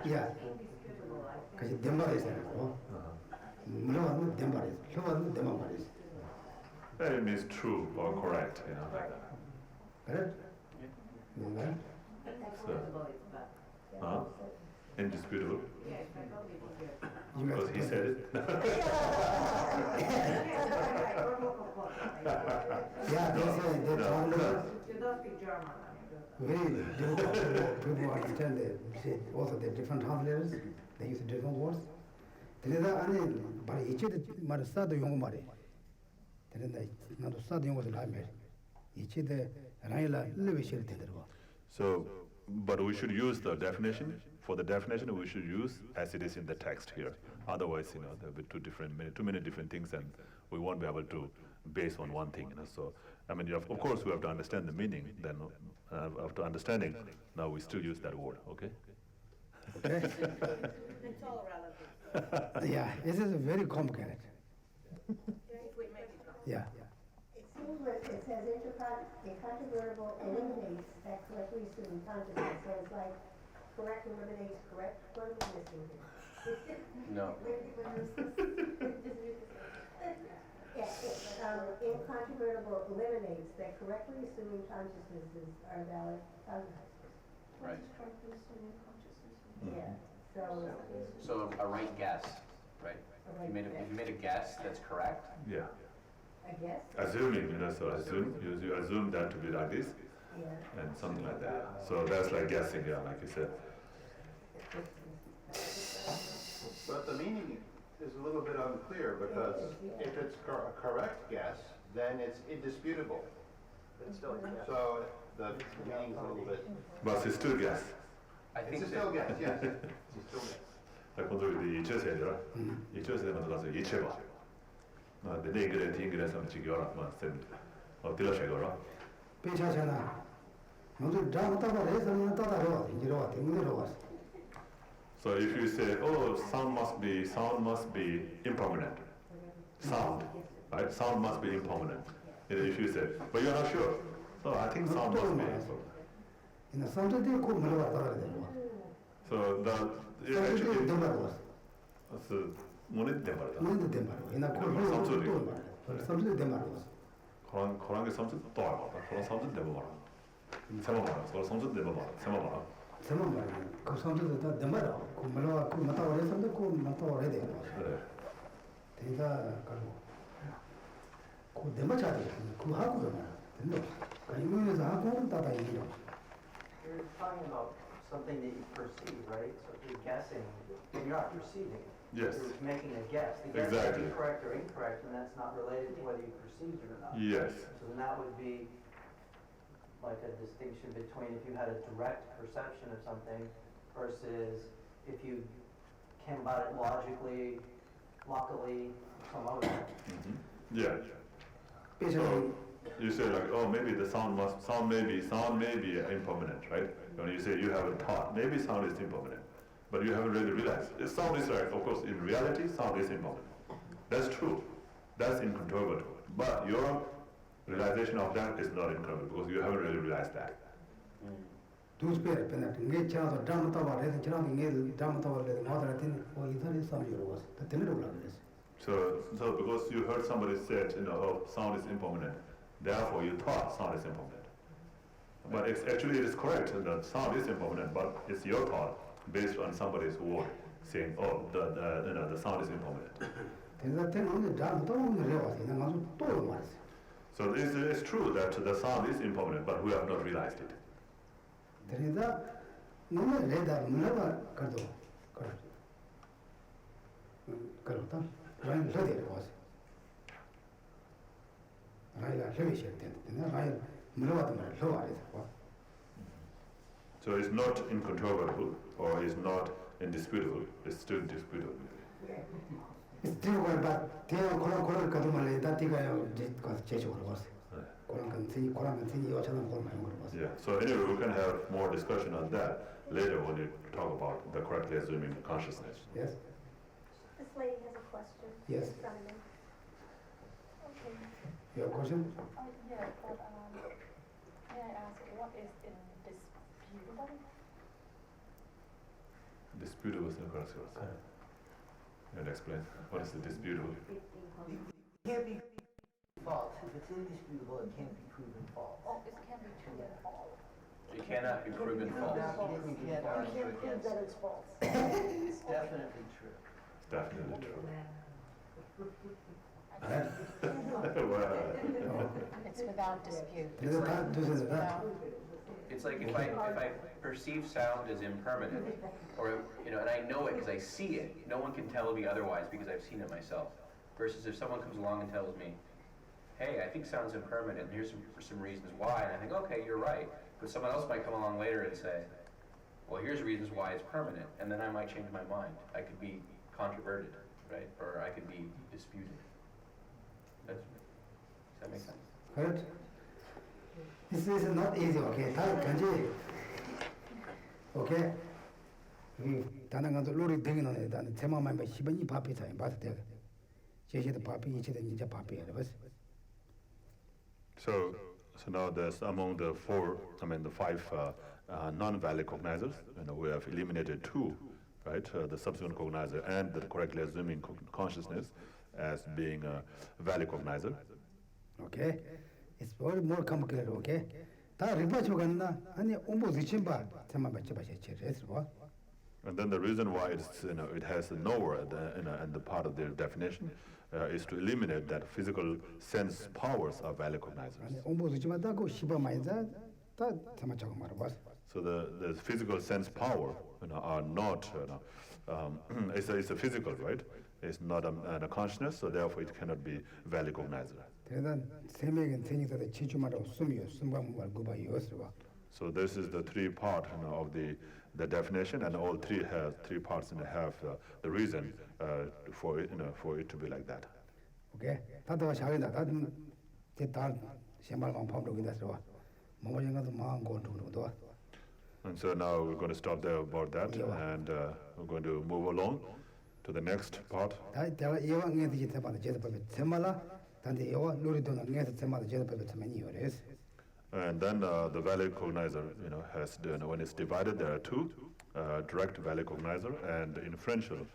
Yeah. Indisputable, I think. 그래서 덴바에 있어요. 물어봤는데 덴바에 있어. 혀봤는데 덴바 말이 있어. It means true or correct, like that. 그래? 뭔가? Incontrovertible is bad. Huh? Indisputable. Yeah, it's like totally different. You Because he said it. Yeah, they say they translate You don't speak German, I mean. very difficult. People understand they also the different translators. They use different words. 그래서 안에 말이 이체도 말 사도 용어 말이. 그런데 나도 사도 용어를 하면 이체도 라이라 레베시를 되더라고. So, but we should use the definition. For the definition, we should use as it is in the text here. Otherwise, there'll be too many different things, and we won't be able to base on one thing. So, I mean, of course, we have to understand the meaning. Then, after understanding, now we still use that word. Okay? Okay? It's all relative. Yeah, this is very complicated. If we make it wrong. Yeah. It seems where it says incontrovertible eliminates that correctly assumed consciousness, so it's like correct eliminates correct, what are we missing here? No. Incontrovertible eliminates that correctly assuming consciousnesses are valid cognizers. Right. Correctly assuming consciousnesses? Mm. Yeah, so. So a right guess, right? If you made a guess that's correct, Yeah. I guess, Assuming, so you assume that to be like this, yeah. and something like that. So that's like guessing, yeah, like you said. But the meaning is a little bit unclear, because if it's a correct guess, then it's indisputable. It's still a guess. So the meaning's a little bit, But it's still guess. I think it's still that, guess, yes. It's still guess. 건조기 이체세더라. 이체세는 들어가서 이체봐. 내 내그래 딩그래서 지겨라. 쌤. 들어셔거라. 배차잖아. 너도 잘못하고 해서는 따다로 이리로 댕기러 왔어. So if you say, oh, sound must be impermanent. Sound, right? Sound must be impermanent. If you say, but you're not sure. So I think sound must be impermanent. 이나 상태도 꼭 물어봐라 그러더라고. So 상태도 actually, 된다고. 그 뭐는 된 말이다. 뭐는 된다고. 이나 꼭 상태도 또 말이야. 상태도 된다고. 그런 게 samsud 또 알아. 그런 samsud 되면 말아. 세번 말아. 그런 samsud 되면 말아. 세번 말아. 세번 말이야. 그 상태도 다 된말이야. 그 물어봐. 그 맞다고 해서도 그 맞다고 해야 돼. 그래. 대사 가지고. 그 내맞아야 돼. 그 하고 그러면 된다. 그러니까 이거에서 하고 따다 얘기야. You're talking about something that you perceive, right? So if you're guessing, you're not perceiving it. Yes. You're making a guess. The guess Exactly. may be correct or incorrect, and that's not related to whether you perceived it or not. Yes. So then that would be like a distinction between if you had a direct perception of something versus if you came about it logically, luckily, some other way. Yeah. 배차 You say like, oh, maybe the sound may be impermanent, right? When you say you have a thought, maybe sound is impermanent, but you haven't really realized. If sound is right, of course, in reality, sound is impermanent. That's true. That's incontrovertible. But your realization of that is not incontrovertible because you haven't really realized that. 두스 배를 빼놨다. 내 차도 잘못하고 해서 저랑 내 잘못하고 해서 나한테 이사를 싸우려고 왔어. 때문에 올라갔어. So because you heard somebody said, oh, sound is impermanent, therefore you thought sound is impermanent. But actually it is correct that sound is impermanent, but it's your thought based on somebody's word saying, oh, the sound is impermanent. 대사 때문에 잘못하고 내려왔어. 내가 가서 또 말했어. So it's true that the sound is impermanent, but we have not realized it. 대사 너무 레다 물어봐 가도 그렇다. 라인 저대로 왔어. 라인가 저기셔야 되는데 내가 라인 물어봐도 말을 더 말해서. So it's not incontrovertible or it's not indisputable, it's still disputable. Still going back, 대한 그런 것도 말해. 다티가요. 가서 제적으로 왔어. 그런 건 요청하는 걸 많이 물어봤어. Yeah, so anyway, we can have more discussion on that later when you talk about the correctly assuming consciousness. Yes. This lady has a question. Yes. In front of me. Okay. You have a question? Yeah, but may I ask what is indisputable? Disputable is not correct. You want to explain what is the disputable? It can't be false. If it's indisputable, it can't be proven false. Oh, it can be true and false. it cannot be proven false. You can't argue against it. it's false. It's definitely true. It's definitely true. It's without dispute. 그래서 다 두세요. 다. It's like if I perceive sound as impermanent, or and I know it because I see it, no one can tell me otherwise because I've seen it myself. Versus if someone comes along and tells me, hey, I think sound's impermanent, and here's some reasons why, and I think, okay, you're right. But someone else might come along later and say, well, here's reasons why it's permanent, and then I might change my mind. I could be controverted, right? Or I could be disputed. Does that make sense? Correct? This is not easy, okay? 다 간지. Okay? 이 다른 것도 로리 되기는 해. 나는 제마만 10번이 바삐 사이 맞아 돼. 제시도 바삐 이치도 진짜 바삐야. 봤어? So now there's among the five non-valid cognizers, we have eliminated two right? The subsequent cognizer and the correctly assuming consciousness as being a valid cognizer. Okay? It's very more complicated, okay? 다 리바초간나 아니 ombozichimba tema bachibache cheres wa. And then the reason why it's, it has a knower and the part of the definition is to eliminate that physical sense powers are valid cognizers. 아니 ombozichimba 다 고 시바 마이자 다 tema chago marwas. So the physical sense power are not, it's a physical, right? It's not a consciousness, so therefore it cannot be valid cognizer. 대단 세명은 생이다 치주마로 숨이요 숨방말 구바이었어. So this is the three part of the definition, and all three parts and have the reason for it to be like that. Okay? 다도 자기다 다든 대단 생발방 파브로 기다서 뭐가도 마음 고통도. And so now we're going to stop there about that, and we're going to move along to the next part. 다 내가 예왕에 되지 대바도 제대로 제말라 단데 예와 노리도는 내가 제말라 제대로 되면 이거래스. And then the valid cognizer, has when it's divided, there are two: direct valid cognizer and inferential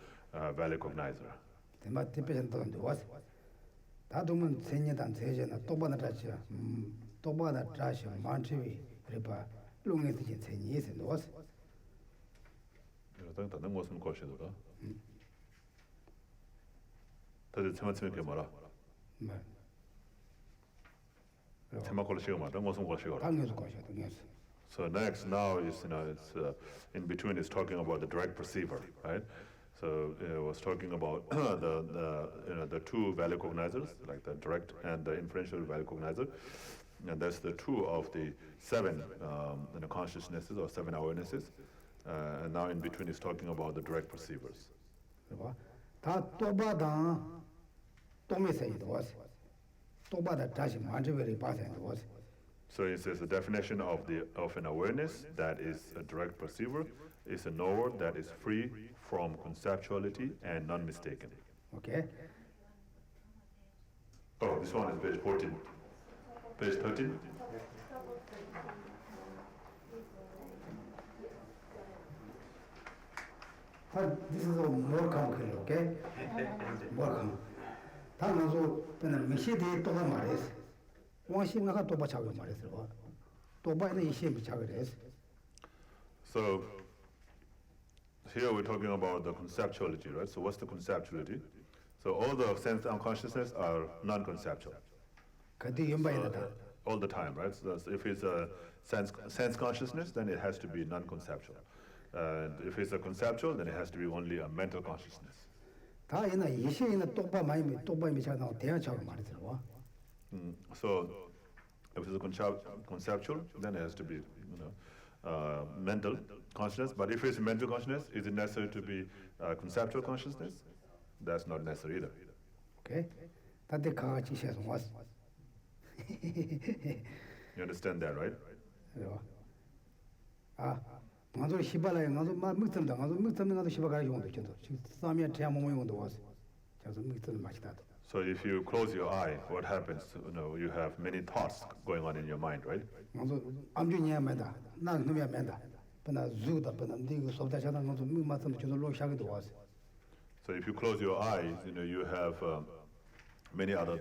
valid cognizer. 대마 대표전도 좋았어. 다도면 세년단 세전나 또바나라지 또바나라시 만치위 그래봐 롱에서 세니에서 놓았어. 이러다 다른 것은 것이더라. 다들 제마치면 게 뭐라? 뭐. 제마 걸으시고 말다 무슨 것이고. 당연히 것이야, 당연히. So next now is it's in between is talking about the direct perceiver, right? So it was talking about the two valid cognizers, like the direct and the inferential valid cognizer, and that's the two of the seven consciousnesses or seven awarenesses, and now in between is talking about the direct perceivers. 다 또바다 또메세이도 왔어. 또바다 다시 만져버리 봐서도 왔어. So it says the definition of an awareness that is a direct perceiver is a knower that is free from conceptuality and non-mistaken. Okay? Oh, this one is page 14. Page 13? This is more complicated, okay? More complicated. 당연히 저는 미시디 또가 말했어. 원심가가 또바 작업 말했어. 또바는 이심이 작업했어. So here we're talking about the conceptuality, right? So what's the conceptuality? So all the sense unconsciousness are non-conceptual. 그때 연바이다. All the time, right? So if it's a sense consciousness, then it has to be non-conceptual. And if it's a conceptual, then it has to be only a mental consciousness. 다 이나 이시이나 또바 많이 작업 대화 작업 말했어. So if it's a conceptual, then it has to be mental consciousness. But if it's mental consciousness, is it necessary to be conceptual consciousness? That's not necessary either. Okay? 다들 같이 해서 왔어. You understand that, right? 아, 나도 시발라요. 나도 먹던다. 나도 먹던다. 나도 시발가리 용도 있죠. 싸면 제가 몸에 용도 왔어. 그래서 먹던 맛이다. So if you close your eye, what happens? You have many thoughts going on in your mind, right? 나도 암주니야 맨다. 나 놈이야 맨다. 근데 주다 근데 네가 소다 자다 나도 먹마선 저도 로샤기도 왔어. So if you close your eyes, you have many other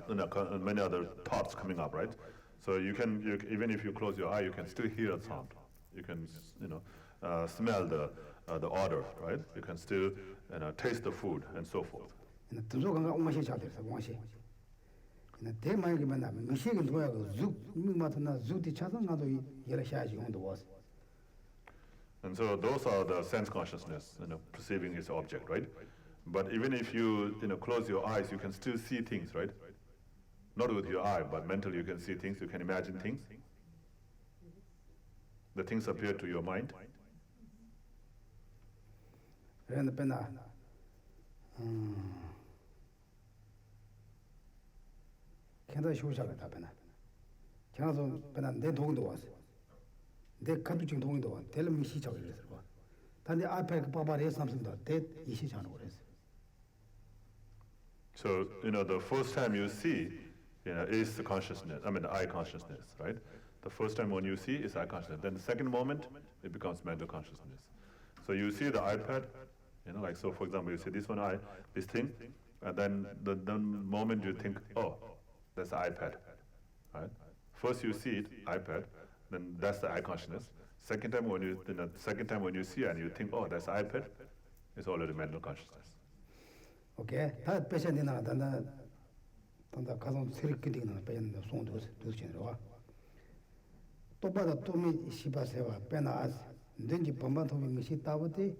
thoughts coming up, right? So even if you close your eye, you can still hear a sound. You can smell the odor, right? You can still taste the food and so forth. 두조강가 옹마시 자들서 옹마시. 근데 대만이 만나면 미시긴 도야고 쭉 미마트나 쭉디 차선 나도 열샤지 용도 왔어. And so those are the sense consciousness, perceiving its object, right? But even if you close your eyes, you can still see things, right? Not with your eye, but mentally you can see things, you can imagine things. The things appear to your mind. 그런데 빼나 kendā shūshāka tā pēnā. Kēnā sō pēnā nē tōgindō wāsi. Nē kāntū chīng tōgindō wā, tēlā mī shī chāka rēsir wā. Tā nē āpē kā pāpā rē samsīndā, tē yī shī chāna wā rēsir. So, the first time you see, is the consciousness, the eye consciousness, right? The first time when you see is eye consciousness. Then the second moment, it becomes mental consciousness. So you see the iPad, You know, like, so for example, you see this one eye, this thing, and then the moment you think, oh, that's the iPad, right? First you see it, iPad, then that's the eye consciousness. Second time when you see and you think, oh, that's iPad, it's already mental consciousness. Okay, 다 배신되나 단다 가서 세력끼리는 배신도 송도 두시는 또 받아 또미 시바세와 빼나 든지 반반토미 미시 따버디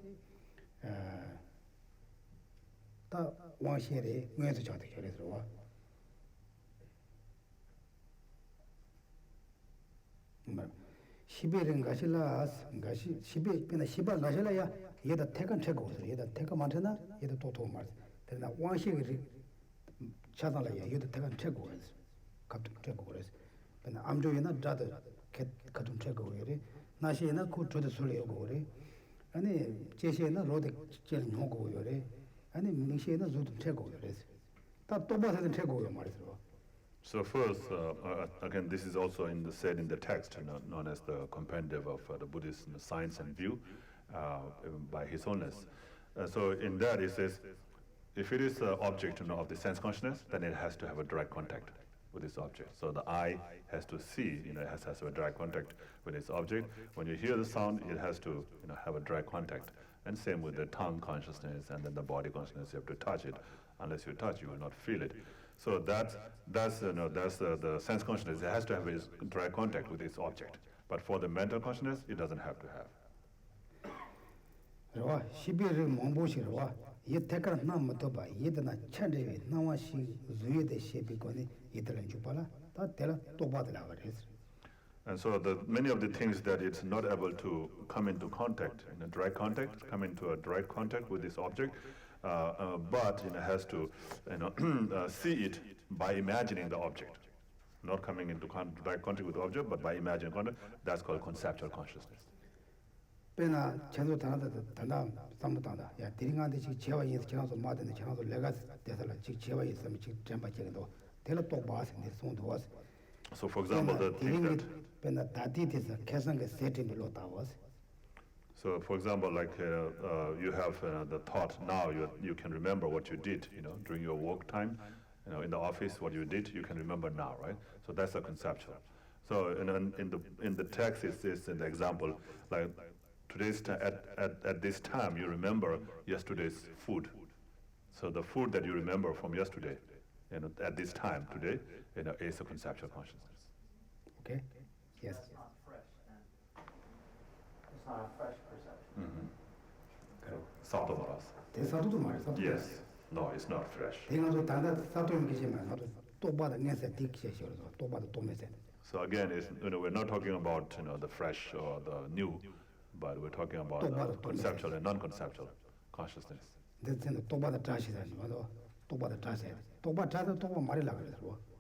다 왕시에 뇌에서 저한테 그래서 와 시베른 가실라 가시 시베 빼나 시바 가실라야 얘다 태간 태고 얘다 태가 많잖아 얘다 또도 말 그러나 왕시에 차달라야 얘다 태간 태고 그래서 갑자기 태고 그래서 근데 암조에나 자도 가tum chego yore nashi na ku chode sole yogo yore ani jeshe na rode jel nyogo yore ani mishe na zudum chego yore ta toba sa chego yo marisro. So first, again, this is also said in the text, known as the compendium of the Buddhist science and view by His Holiness. So in that it says, if it is an object of the sense consciousness, then it has to have a direct contact with this object. So the eye has to see, it has to have a direct contact with its object. When you hear the sound, it has to have a direct contact. And same with the tongue consciousness and then the body consciousness, you have to touch it. Unless you touch, you will not feel it. So that's the sense consciousness. It has to have a direct contact with its object. But for the mental consciousness, it doesn't have to have. Rwa Sibiru Mombushirwa, Yetaka Namatoba, Yedana Chande, Nawashi, Zuye de Shepikoni, Italan Jupala, that tell Toba de Lavares. And so many of the things that it's not able to come into contact, in a direct contact, come into a direct contact with this object, but it has to see it by imagining the object. Not coming into direct contact with the object, but by imagining contact. That's called conceptual consciousness. Pena Chando Tanda Samutanda, Yatinga, the Chichewa is Channel Mad and the Channel Legas, Tesla Chichewa is some Champa Chendo, Teletobas and the sound was. So, for example, the thing that. Pena Tati is a Kasanga set in the Lotawas. So, for example, like you have the thought now, you can remember what you did, during your work time, in the office, what you did, you can remember now, right? So that's a conceptual. So in the text, it says in the example, like today's at this time, you remember yesterday's food. So the food that you remember from yesterday, at this time today, is a conceptual consciousness. Okay. Yes. That's not fresh, then. It's not a fresh perception. Mm-hmm. Yes. No, it's not fresh. So again, we're not talking about the fresh or the new, but we're talking about conceptual and non-conceptual consciousness.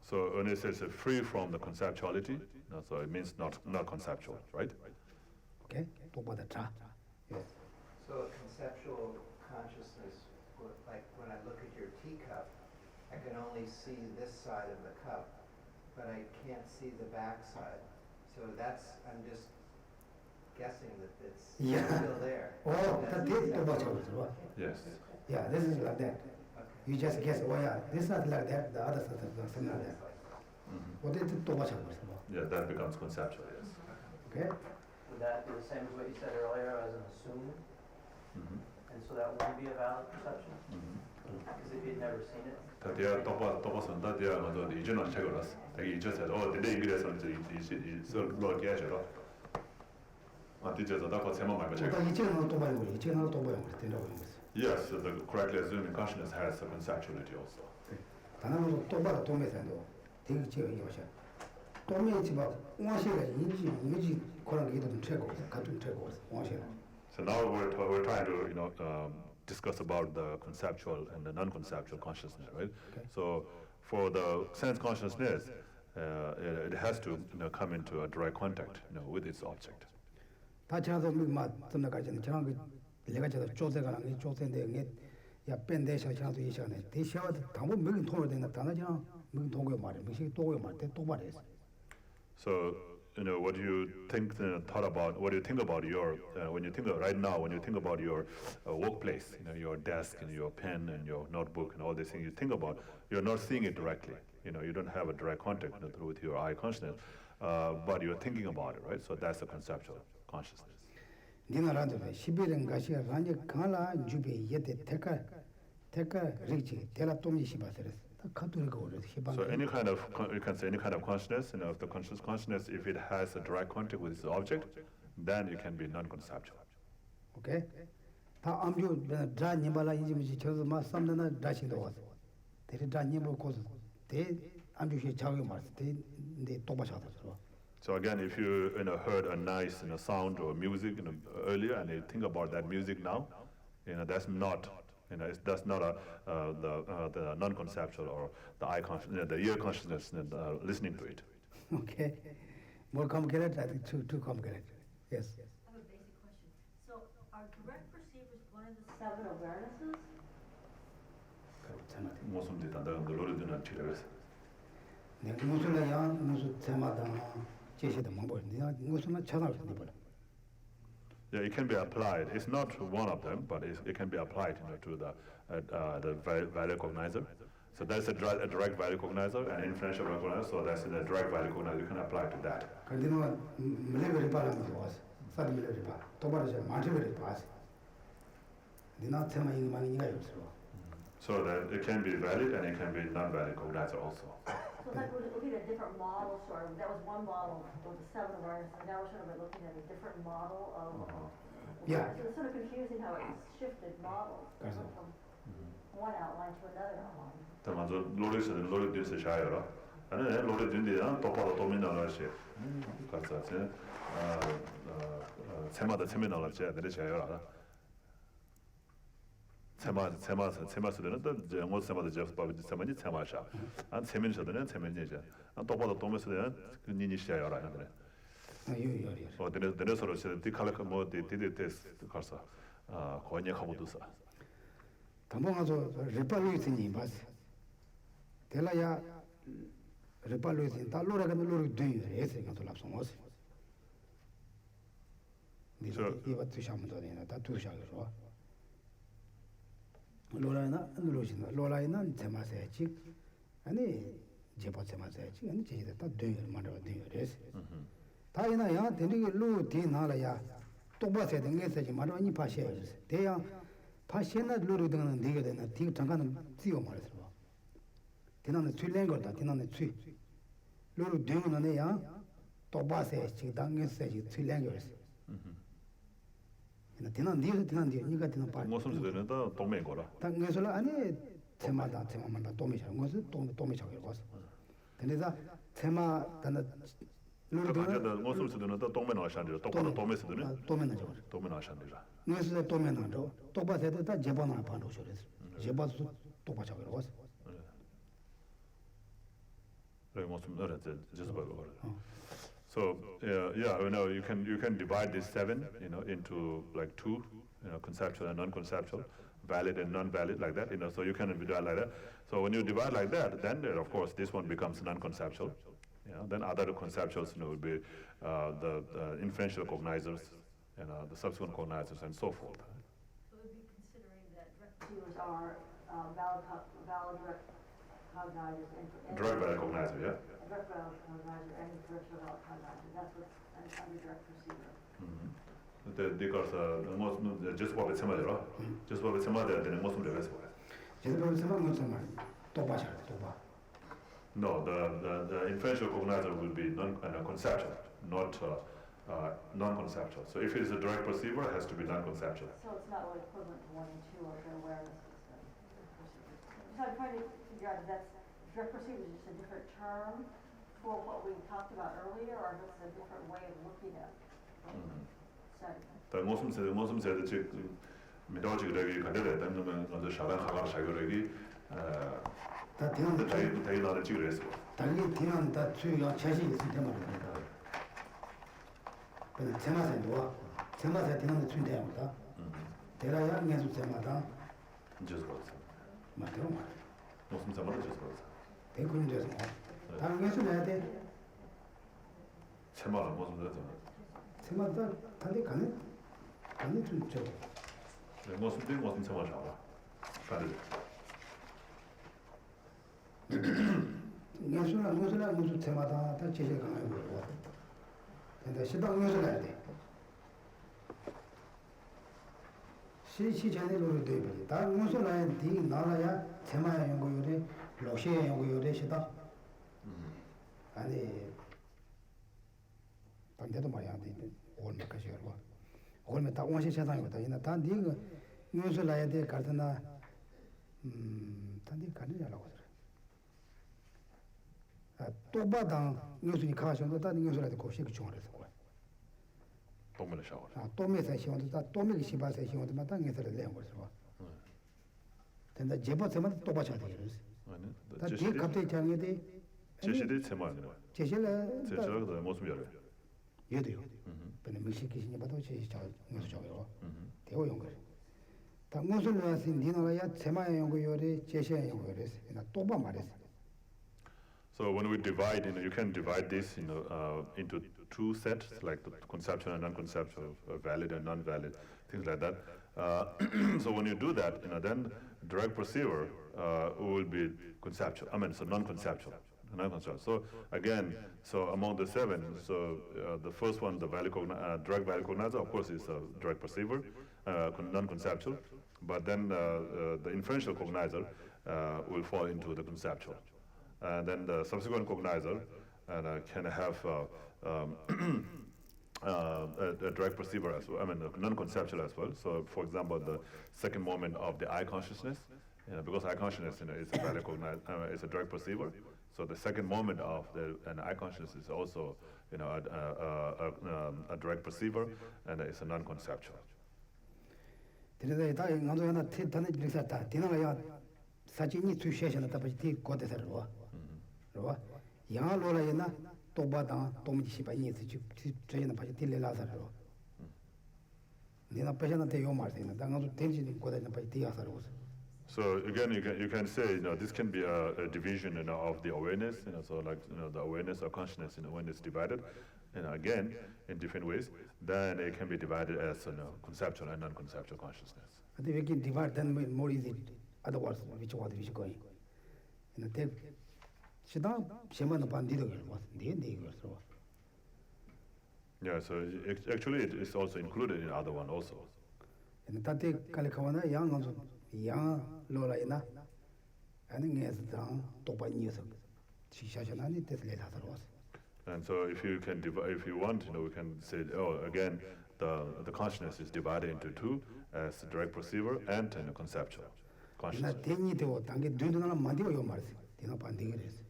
So when it says free from the conceptuality, so it means not conceptual, right? Okay. Yes. So conceptual consciousness, like when I look at your teacup, I can only see this side of the cup, but I can't see the back side. So I'm just guessing that it's still there. Oh, that is Yes. Yeah, this is like that. Okay. You just guess, oh yeah, this is like that, the other side is something like that. What is it? Yeah, that becomes conceptual, yes. Okay? Would that be the same as what you said earlier as an assumed? Mm-hmm. And so that wouldn't be a valid perception? Because if you'd never seen it? Yes, the correctly assuming consciousness has a conceptuality also. So now we're trying to discuss about the conceptual and the non-conceptual consciousness, right? Okay. So for the sense consciousness, it has to come into a direct contact with its object. So what you think, thought about, what do you think about your, when you think of, right now, when you think about your workplace, your desk and your pen and your notebook and all these things you think about, you're not seeing it directly. You don't have a direct contact through with your eye consciousness, but you're thinking about it, right? So that's the conceptual consciousness. So any kind of, you can say any kind of consciousness, if the consciousness, if it has a direct contact with its object, then it can be non-conceptual. Okay? So again, if you heard a nice sound or music earlier, and you think about that music now, that's not that's not the non-conceptual or the eye consciousness, the ear consciousness listening to it. Okay, more complicated. I think too complicated. Yes. I have a basic question. So, are direct perceivers one of the 7 awarenesses? Yeah, it can be applied. It's not one of them, but it can be applied to the value cognizer. So that's a direct value cognizer and inferential cognizer. So that's the direct value cognizer. You can apply to that. So that it can be valid and it can be non-valid cognizer also. So like we're looking at different models, or that was one model of the 7 awarenesses, and now we're sort of looking at a different model of Yeah. So it's sort of confusing how it's shifted models from one outline to another outline. So you can divide these 7 into like 2, conceptual and non-conceptual, valid and non-valid, like that. So you can divide like that. So when you divide like that, then of course this one becomes non-conceptual. Then other conceptuals would be the inferential cognizers and the subsequent cognizers and so forth. So we'd be considering that direct perceivers are valid direct cognizers and Direct valid cognizer, yeah. Direct valid cognizer and inferential valid cognizer. That's what's under direct perceiver. because just what it's just what it's then most of the rest. No, the inferential cognizer will be conceptual, not non-conceptual. So if it is a direct perceiver, it has to be non-conceptual. So it's not really equivalent to 1 and 2 of the awareness system. So I'm trying to figure out if that's direct perceiver is just a different term for what we talked about earlier, or if it's a different way of looking at study. most said that methodology regi kadere then the shadan khagar shagoregi the tail the chigres 당연히 뒤는 다 주요 자식이 있을 때만 그러니까. 근데 제마세 좋아. 제마세 뒤는 준대합니다. 대라야 내주 제마다 just was 맞죠? most just was 대군데서 당연히 해야 돼. 체마는 무슨 뜻이야? 세마다 단대 가는 좀 저. 무슨 체마 잡아? 가르. 무슨 세마다 다 제일 강한 거고. 근데 시방 요소가 돼. 시전으로 돼 버리. 다 무슨 디 나라야 세마야 연구요래 로시에 연구요래 시다. 아니 반대도 말이야. 얼마 까지 열고. 얼마 다 원시 세상이거든. 이나 다 니가 요소라야 돼 가르나 단디 가느냐라고 그래. 또바당 요소니 가셔도 다 요소라도 고시 그 중앙에서 거야. 동물의 샤워. 또메서 시원도 다 또메기 시바서 시원도 마다 녀서를 내는 거죠. 근데 제보서만 또 봐야 돼. 아니. 다 뒤에 갑자기 장에 돼. 제시대 체마 아니라. 제시라도 무슨 열어? 얘도요. 근데 미식기신이 봐도 제시 잘 무슨 저거. 대호 연구. 다 무슨 와신 니나야 세마야 연구 요래 제시야 연구 요래. 나 또봐 말했어. So when we divide, you can divide this, into two sets, like the conceptual and non-conceptual, valid and non-valid, things like that. So when you do that, then direct perceiver will be conceptual. So non-conceptual. So again, so among the seven, so the first one, the direct value cognizer, of course, is a direct perceiver, non-conceptual. But then the inferential cognizer will fall into the conceptual. And then the subsequent cognizer can have a direct perceiver as well, non-conceptual as well. So, for example, the second moment of the eye consciousness, because eye consciousness is a valid is a direct perceiver. So the second moment of an eye consciousness is also a direct perceiver, and it's a non-conceptual. 사진이 투셔는 답이 고대서로 로 양로라이나 또바다 또미시바니 저희는 바지 딜레라서로 내가 배전한테 요 말이나 당아도 텐션이 고대는 바지 디아서로. So again, you can say this can be a division of the awareness, so like the awareness or consciousness when it's divided, again in different ways. Then it can be divided as conceptual and non-conceptual consciousness. I think we can divide then more easy. Otherwise, which going? In the take, sit down, Shaman upon the Yeah, so actually it is also included in the other one also. And the Tate Kalikawana, young Lolaina, and as down, Topa News. Shashanani, this later was. And so if you can if you want, we can say, again, the consciousness is divided into two, as the direct perceiver and conceptual. 나 대니도 당게 눈도나 만디고 요 말이지. 내가 반대게 그랬어.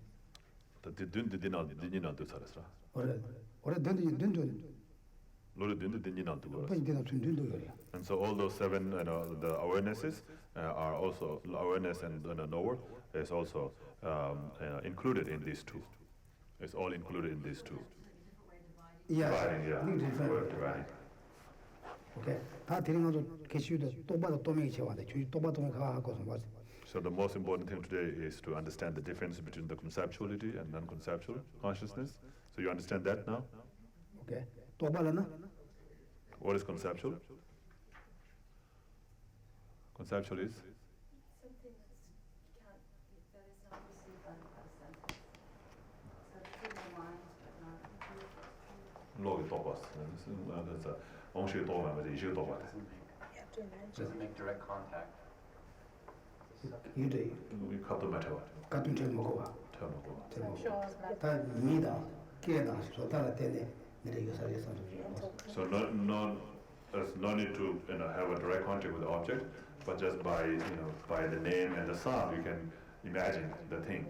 didn't do 살았어. 오래 눈도 Lord didn't do 눈도 요래. And so all those seven, the awarenesses are also awareness and knower is also included in these two. It's all included in these two. Yeah. Dividing. Okay. 다 드린 것도 계시도 또 봐도 또 명이 채워야 돼. 또 봐도 가 하고서 맞아. So the most important thing today is to understand the difference between the conceptuality and non-conceptual consciousness. So you understand that now? Okay. 또 봐라나? What is conceptual? Conceptual is? Something that is not received by the senses. So it's in the mind, but not Log 또 봤어. 그래서 엉식이 또 하면 이제 또 봤어. Doesn't make direct contact. 유대. 우리 카드 맞춰. 같은 줄 먹어 봐. 다 미다. 깨다. 소다라 때네. 내가 살려서 So there's no need to have a direct contact with the object, but just by the name and the sound you can imagine the thing.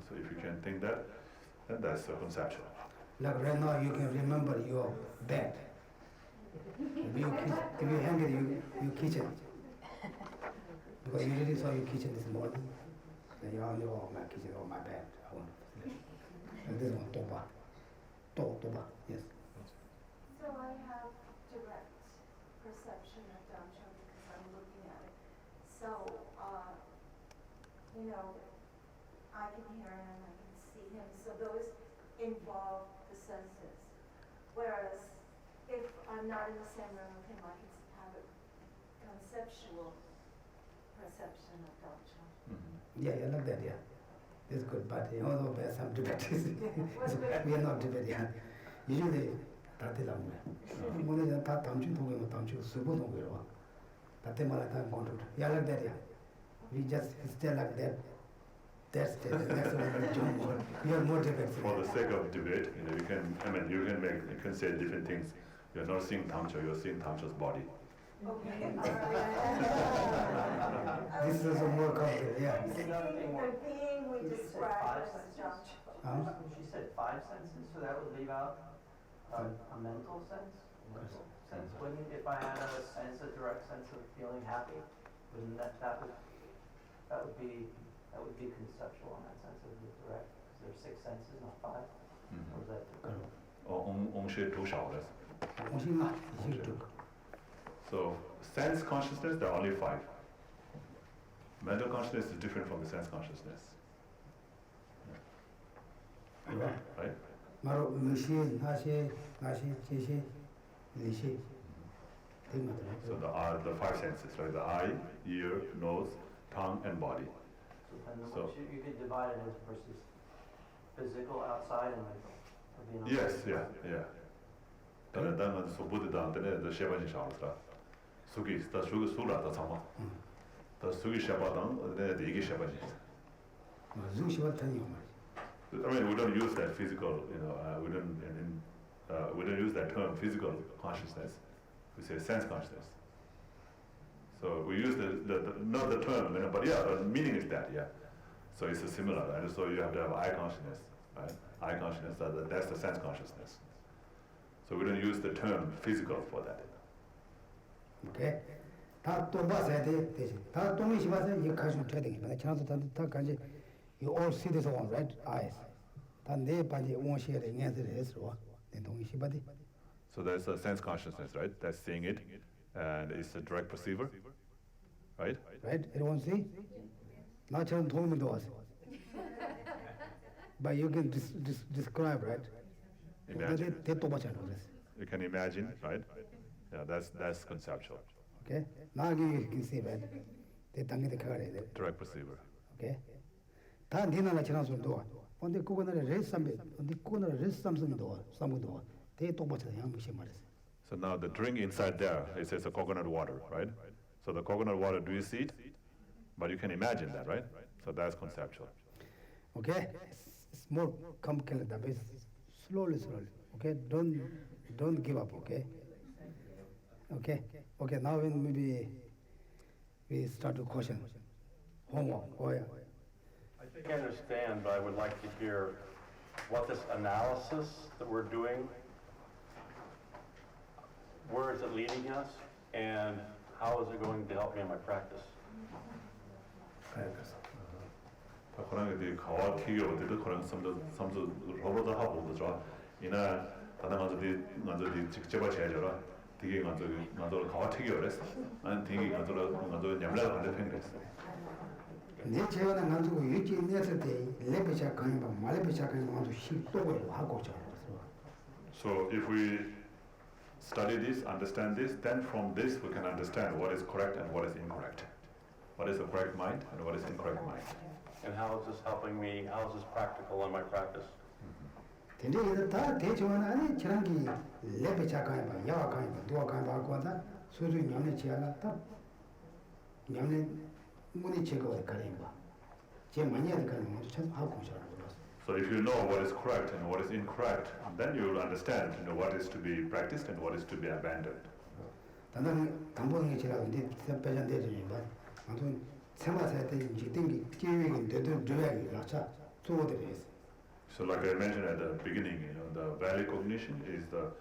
So if you can think that, then that's conceptual. Like right now you can remember your bed. If you hang it your kitchen. Because you really saw your kitchen this morning. Then you all know my kitchen or my bed. I want to sleep. And this one toba. Toba, yes. So I have direct perception of Damcho because I'm looking at it. So, I can hear him, I can see him, so those involve the senses. I'm not in the same room with him, I can have a conceptual perception of Dhamma. Yeah, like that, yeah. It's good, but although there's some debate, we are not debating. Usually, that's the long way. When they talk Dhamma, Dhamma, Subo, that's the Malatan control. Yeah, like that, yeah. We just stay like that. That's the next one. We are more debate. For the sake of debate, you can, you can say different things. You're not seeing Tamcha, you're seeing Tamcha's body. Okay. This is a more complicated, yeah. Another thing more. The being we She said describe five as senses. Dhamma. She said 5 senses, so that would leave out a mental sense. Mental sense. Wouldn't, if I had a sense, a direct sense of feeling happy, wouldn't that would be conceptual in that sense of the direct, because there's 6 senses, not 5. Or is that So sense consciousness, there are only 5. Mental consciousness is different from the sense consciousness. Right? So the 5 senses, right? The eye, ear, nose, tongue, and body. So you could divide it into versus physical outside and mental. Or being Yes, outside. yeah. Then so Buddha the Shebaji Shalatra. Sugi, the Sugi Sula, the Sama. The Sugi Shabadang, the Igi Shebaji. I mean, we don't use that physical, we don't use that term physical consciousness. We say sense consciousness. So we use not the term, but yeah, the meaning is that, yeah. So it's similar, and so you have to have eye consciousness, right? Eye consciousness, that's the sense consciousness. So we don't use the term physical for that. Okay. You all see this one, right? Eyes. So there's a sense consciousness, right? That's seeing it, and it's a direct perceiver, right? Right? Everyone see? Not just told me those. But you can describe, right? Imagine. You can imagine, right? Yeah, that's conceptual. Okay? Now you can see, right? Direct perceiver. Okay? So now the drink inside there, it says a coconut water, right? So the coconut water, do you see it? But you can imagine that, right? So that's conceptual. Okay? It's more complicated, but it's slowly. Okay? Don't give up, okay? Okay? Okay, now maybe we start to question. Homework. Oh, yeah. I think I understand, but I would like to hear what this analysis that we're doing, where is it leading us, and how is it going to help me in my practice? 그런 게 가와 기교 어디도 그런 섬도 로로도 하고 그죠. 이나 다른 가서디 직접아 제저라 되게 가서 가와 튀겨 그랬어. 난 되게 가서 냠라가 안 되는 그랬어. 내 제가는 가지고 유지 내서 때 레베샤 가는 거 말레베샤 가는 거 아주 쉽도록 하고 저. So if we study this, understand this, then from this we can understand what is correct and what is incorrect. What is the correct mind and what is incorrect mind. And how is this helping me? How is this practical in my practice? 근데 이거 다 대중은 아니 지난기 레베샤 가는 거 야와 가는 거 누가 가는 거 하고 한다. 소주 냠내 지하나 다 냠내 문이 제거 가는 거. 제 많이 하는 거 참 하고 싶어요. So if you know what is correct and what is incorrect, then you will understand what is to be practiced and what is to be abandoned. 단단 담보는 지라고 이제 배전 되지만 아무튼 생활할 때 이제 땡기 계획이 되든 줘야지 맞아. 조어들이 있어. So like I mentioned at the beginning, the value cognition is the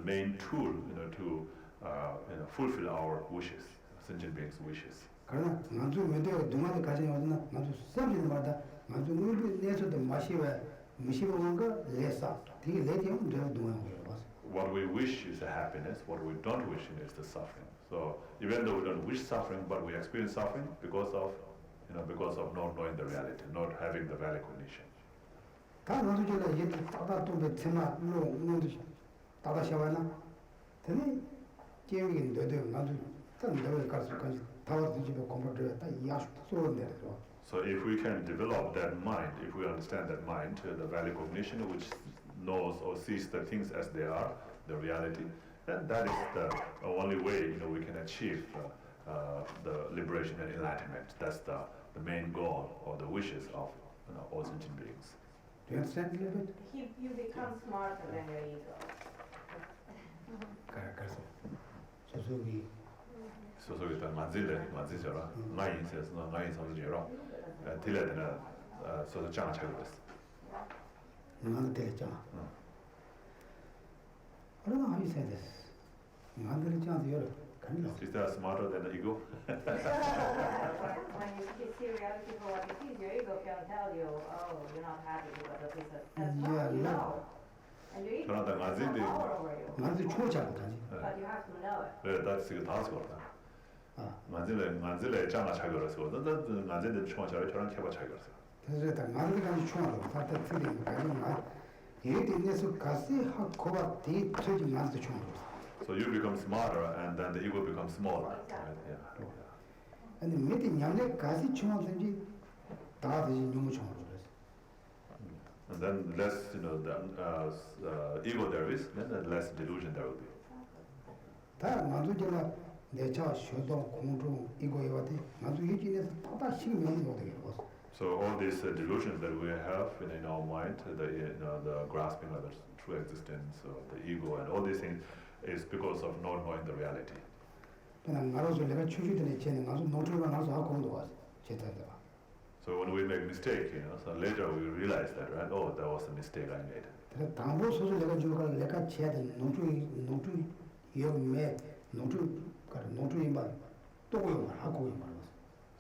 main tool, to fulfill our wishes, sentient beings' wishes. 그러나 나도 왜도 누구한테 가지고 왔나? 나도 삼진 말다. 나도 우리 내서도 마시고 온거 레사. 되게 레디움 되어 누구한 거야. What we wish is the happiness. What we don't wish is the suffering. So even though we don't wish suffering, but we experience suffering because of not knowing the reality, not having the value cognition. 다 나도 제가 이제 따다 또 배트나 노도 따다 샤와나 근데 계획이 너도 나도 딱 너의 가서 가지 다와서 집에 공부를 다 이해할 수 있는 거. So if we can develop that mind, if we understand that mind, the value cognition, which knows or sees the things as they are, the reality, then that is the only way we can achieve the liberation and enlightenment. That's the main goal or the wishes of all sentient beings. Do you understand a little bit? You become smarter than your ego. 그래서 소속이 소속이 만지져라. 나이 인생에서 나이 성질이라. 딜레드는 소속 장을 차고 있어. 나한테 되겠잖아. 그러나 how you say this? 나한테 되잖아, 여러. Is that smarter than the ego? When you see reality for what it is, your ego can tell you, oh, you're not happy because of this. That's not, you know. And your ego has no power over you. 나한테 초자거든요. But you have to know it. 그래, 나 지금 다 쓰거든. 만질래 장아 잘 걸었어. 너 만질래 총아 저랑 해봐 잘 걸었어. 그래서 다 만들까지 총하고 다 틀린 거 아니야. 얘도 내서 가시 하고가 대 틀지 만들 총하고. So you become smarter and then the ego becomes smaller. Right? Yeah. 근데 밑에 냥내 가시 총하든지 다 되지 너무 총하고 그래서. And then less, the ego there is, then the less delusion there will be. 다 나도 제가 내차 쇼도 공중 이거에 와대 나도 이진에서 다다 시면이 오게 왔어. So all these delusions that we have in our mind, the grasping of the true existence, the ego, and all these things, is because of not knowing the reality. 그냥 나로서 내가 추주되는 쟤는 나도 노트가 나서 하고 왔어. 제대로. So when we make mistake, so later we realize that, right? Oh, that was a mistake I made. 그래서 당보 소설 내가 주가 내가 쳐야 되는 노트 여매 노트 임반 또 하고 임반.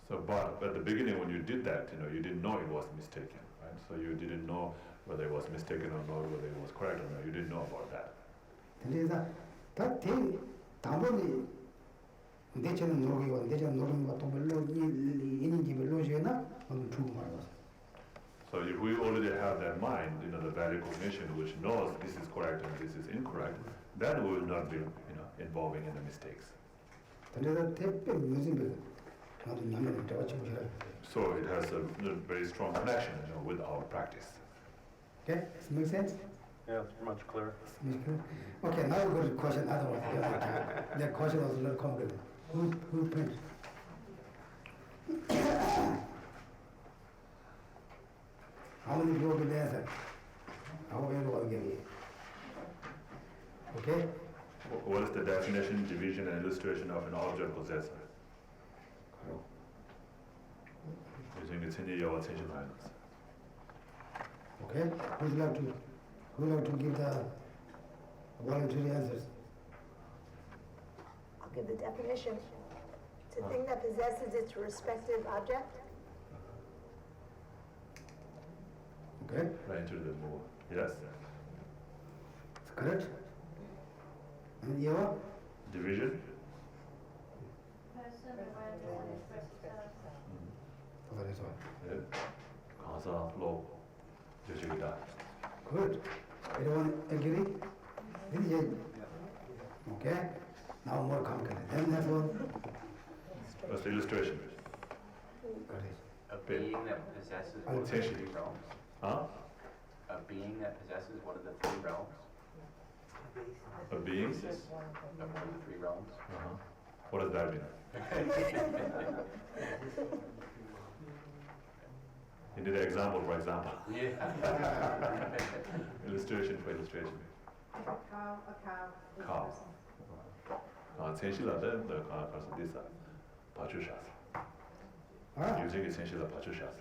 So, but at the beginning when you did that, you didn't know it was mistaken, right? So you didn't know whether it was mistaken or not, whether it was correct or not. You didn't know about that. 그래서 다 당보니 내처럼 노력이고 내처럼 노력과 또 별로 있는지 별로 지나 오늘 주고 말았어. So if we already have that mind, the value cognition, which knows this is correct and this is incorrect, then we will not be, involving in the mistakes. 그래서 대표 무슨 나도 냠을 내가 지금 잘. So it has a very strong connection, with our practice. Okay, does it make sense? Yeah, it's much clearer. Okay, now we go to question other one. The question was a little complicated. Who prints? How many people can answer? How many will give you? Okay? What is the definition, division, and illustration of an object possessor? Using the tenure attention items. Okay? Who'd like to give the voluntary answers? I'll give the definition. It's a thing that possesses its respective object. Okay? Right into the more. Yes. It's correct? And you? Division. Person, awareness, and expressive self. That is all. 가사, 로, 조직이다. Good. Everyone agree? Okay? Now more complicated. Then that one. That's the illustration. Got it. A being that possesses what are the three realms? Huh? A being that possesses what are the three realms? A being? Of the three realms? What does that mean? You need an example for example. Yeah. Illustration for illustration. A cow is a Cow. person. 천실라데 가서 디사 봐주셨어. 아, 유지기 천실라 봐주셨어.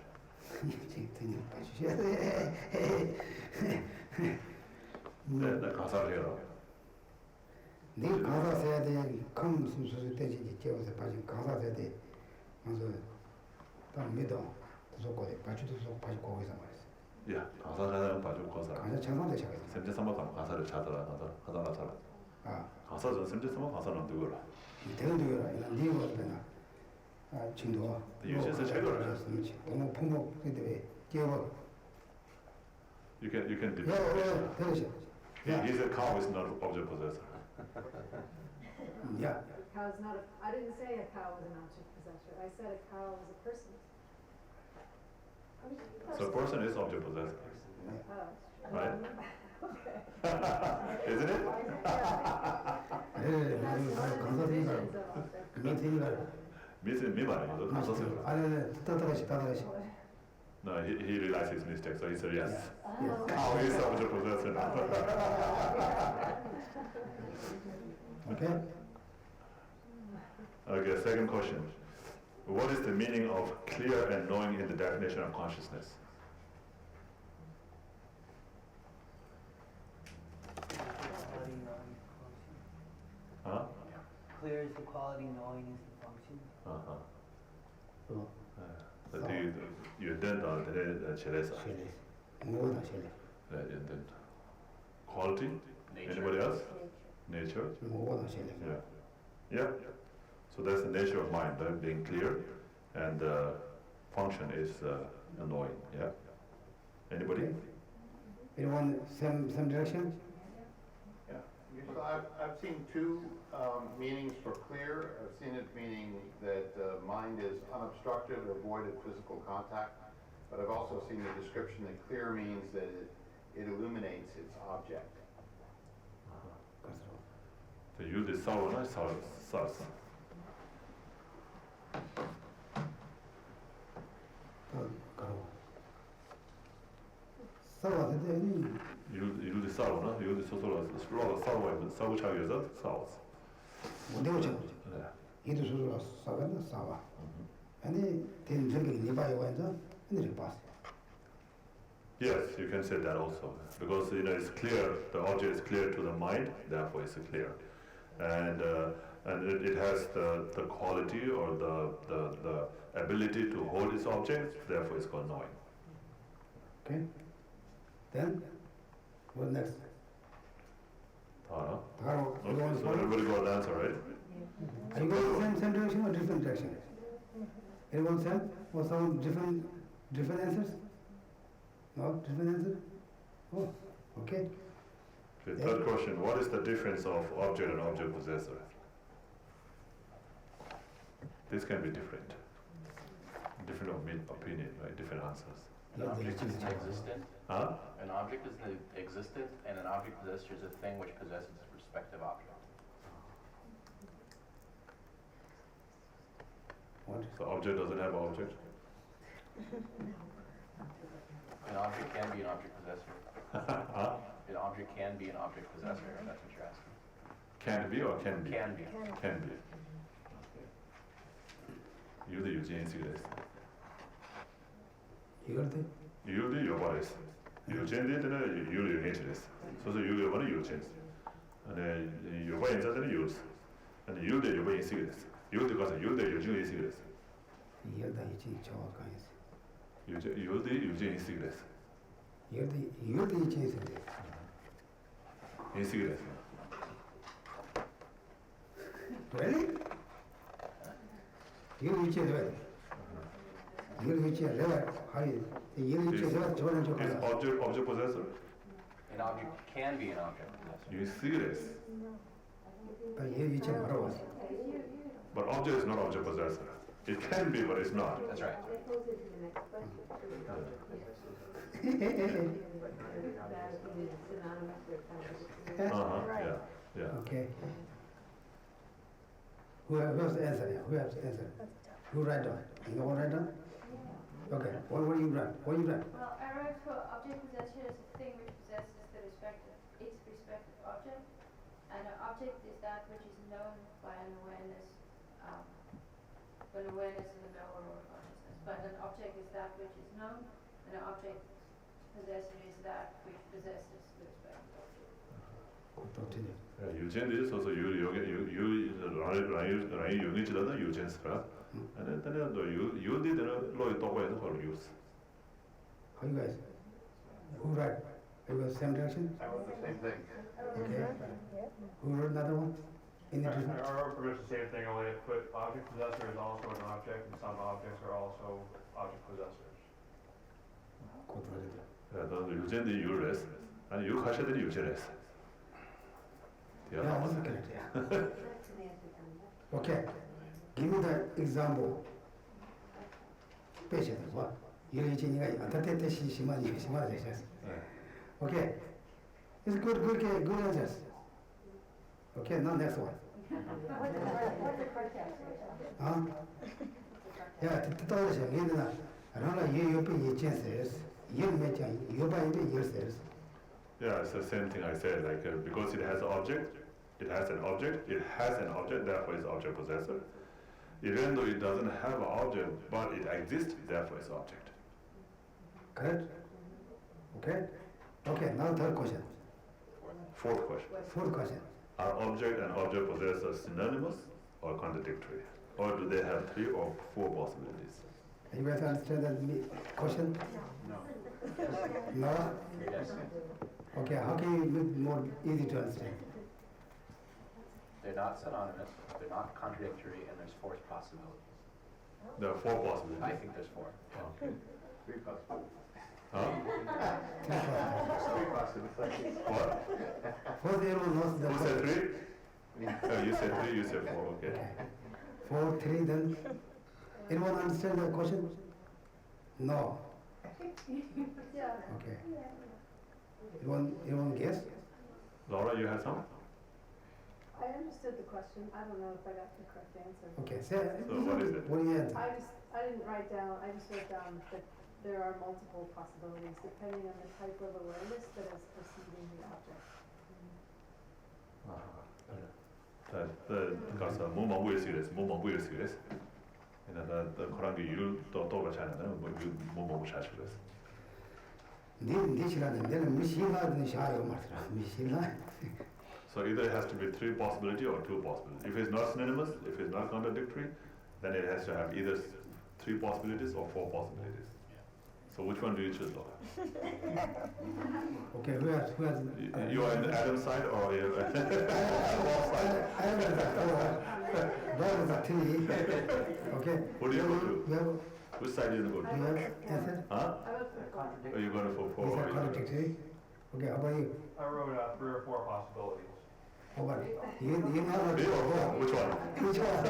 네, 가사를 해라. 네 가사 써야 돼. 큰 순수를 때지 깨워서 빠진 가사 써야 돼. 먼저 딱 믿어. 속고에 빠지도 속 빠지고 거기서 말이야. 야, 가사를 봐줄 거사. 가사 장난도 잘해. 샘제 삼아 가사를 찾아라. 가사라 찾아라. 아, 가사 전 샘제 삼아 가사는 누구라? 대도요라. 네 거는 아, 진도. 유지에서 제거를 해. 너무 풍목 그때 깨워. You can 야, define. 그러지. He is a cow is not object possessor. Yeah. Cow's not a, I didn't say a cow was an object possessor, I said a cow was a person. So person is object possessor, Oh, right? okay. Isn't it? Missing me, No, he realized his mistake, so he said yes. Cow is object possessor now. Okay. Okay, second question. What is the meaning of clear and knowing in the definition of consciousness? Huh? Clear is the quality, knowing is the function. So, you did quality? Nature. Anybody else? Nature? Yeah. Yeah. So that's the nature of mind, right? Being clear, and function is knowing. Yeah. Anybody? Anyone same direction? Yeah. So I've seen two meanings for clear. I've seen it meaning that mind is unobstructed or void of physical contact. But I've also seen the description that clear means that it illuminates its object. So use the sound, source. use the sound, use the sound 차이에서 source. 못되죠. 이도 소소라 사가나 사와. 아니 된적이 니바에 와서 이렇게 봤어. Yes, you can say that also, because it's clear. The object is clear to the mind, therefore it's clear, and it has the quality or the ability to hold its object, therefore it's called knowing. Okay. Then what next? Okay, so everybody got an answer, right? Are you going same direction or different direction? Anyone said or some different answers? No, different answer? Oh, okay. Okay, third question, what is the difference of object and object possessor? This can be different. Different opinion, right? Different answers. An object isn't existent. Huh? An object isn't existent, and an object possessor is a thing which possesses its respective object. What? So object doesn't have object? An object can be an object possessor. Huh? An object can be an object possessor, if that's what you're asking. Can be or can be? Can be. Can be. 유대 유진이 그랬어. 이거를 유대 여발했어. 유진들은 유대 유진했어. 그래서 유대 여발은 유진했어. 근데 여발 인자들은 유스. 근데 유대 여발 인식이 됐어. 유대 가서 유대 유진 인식이 됐어. 이거다 이제 정확하게. 유대 유진 인식이 됐어. 이거다 이제 인식이 됐어. Really? 이거 유치해줘야 돼. 이걸 유치해줘야 하이 이걸 유치해줘야 저거는 좀 Is object possessor? An object can be an object possessor. You see this. 얘 유치해 말아봤어. But object is not object possessor. It can be, but it's not. That's right. Yeah, yeah. Okay. Who has the answer? Yeah, who has the answer? Who write down? You know write down? Okay. What do you write? What do you write? Well, I wrote for object possessor as a thing which possesses its respective object, and an object is that which is known by an awareness, when awareness is a knower or consciousness. But an object is that which is known, and an object possessor is that which possesses the respective object. Continue. 유진들이 있어서 라인 유니치라는 유진스라. and then you did loy to way for use. How you guys? Who write? You go same direction? I wrote the same thing. Okay. Who wrote another one? In the different. I wrote pretty much the same thing, only I put object possessor is also an object, and some objects are also object possessors. 야, 너 유진들이 유를 했어. 아니 유 가셔들이 유지를 했어. Yeah. Yeah, this is correct, yeah. Okay, give me the example. Patient, what? Okay, it's good answers. Okay, now next one. What's the correct answer? Huh? Yeah, Yeah, it's the same thing I said, like, because it has an object, therefore it's object possessor. Even though it doesn't have an object, but it exists, therefore it's object. Correct? Okay? Okay, now third question. Fourth question. Are object and object possessor synonymous or contradictory? Or do they have 3 or 4 possibilities? You guys understand that question? No. No? Yes. Okay, how can you make it more easy to understand? They're not synonymous, they're not contradictory, and there's 4 possibilities. There are 4 possibilities. I think there's 4. Okay. 3 possibilities. Huh? 3 possibilities. What? First, everyone knows the Who said 3? You said 3, you said 4, okay. 4, 3, then. Anyone understand the question? No. Yeah. Okay. Anyone guess? Laura, you had some? I understood the question. I don't know if I got the correct answer. Okay, say, So what is it? what do you answer? I didn't write down, I just wrote down that there are multiple possibilities depending on the type of awareness that is perceiving the object. 가서 뭐만 보이시겠어? 뭐만 보이시겠어? 내가 그런 게 일을 또 같잖아. 뭐뭐 사실은. 네 시간에 내가 미신하는 샤요 말이야. 미신하. So either it has to be 3 possibility or 2 possibility. If it's not synonymous, if it's not contradictory, then it has to have either 3 possibilities or 4 possibilities. So which one do you choose, Laura? Okay, who has You are in the Adam side or you I am the 4. That was a 3. Okay. What do you go to? You have, Which side are you going to go you to? have answer? Huh? Are you going for 4 Is or that you contradictory? Okay, how about you? I wrote 3 or 4 possibilities. How about you? You know Me or 4? Which one? which one?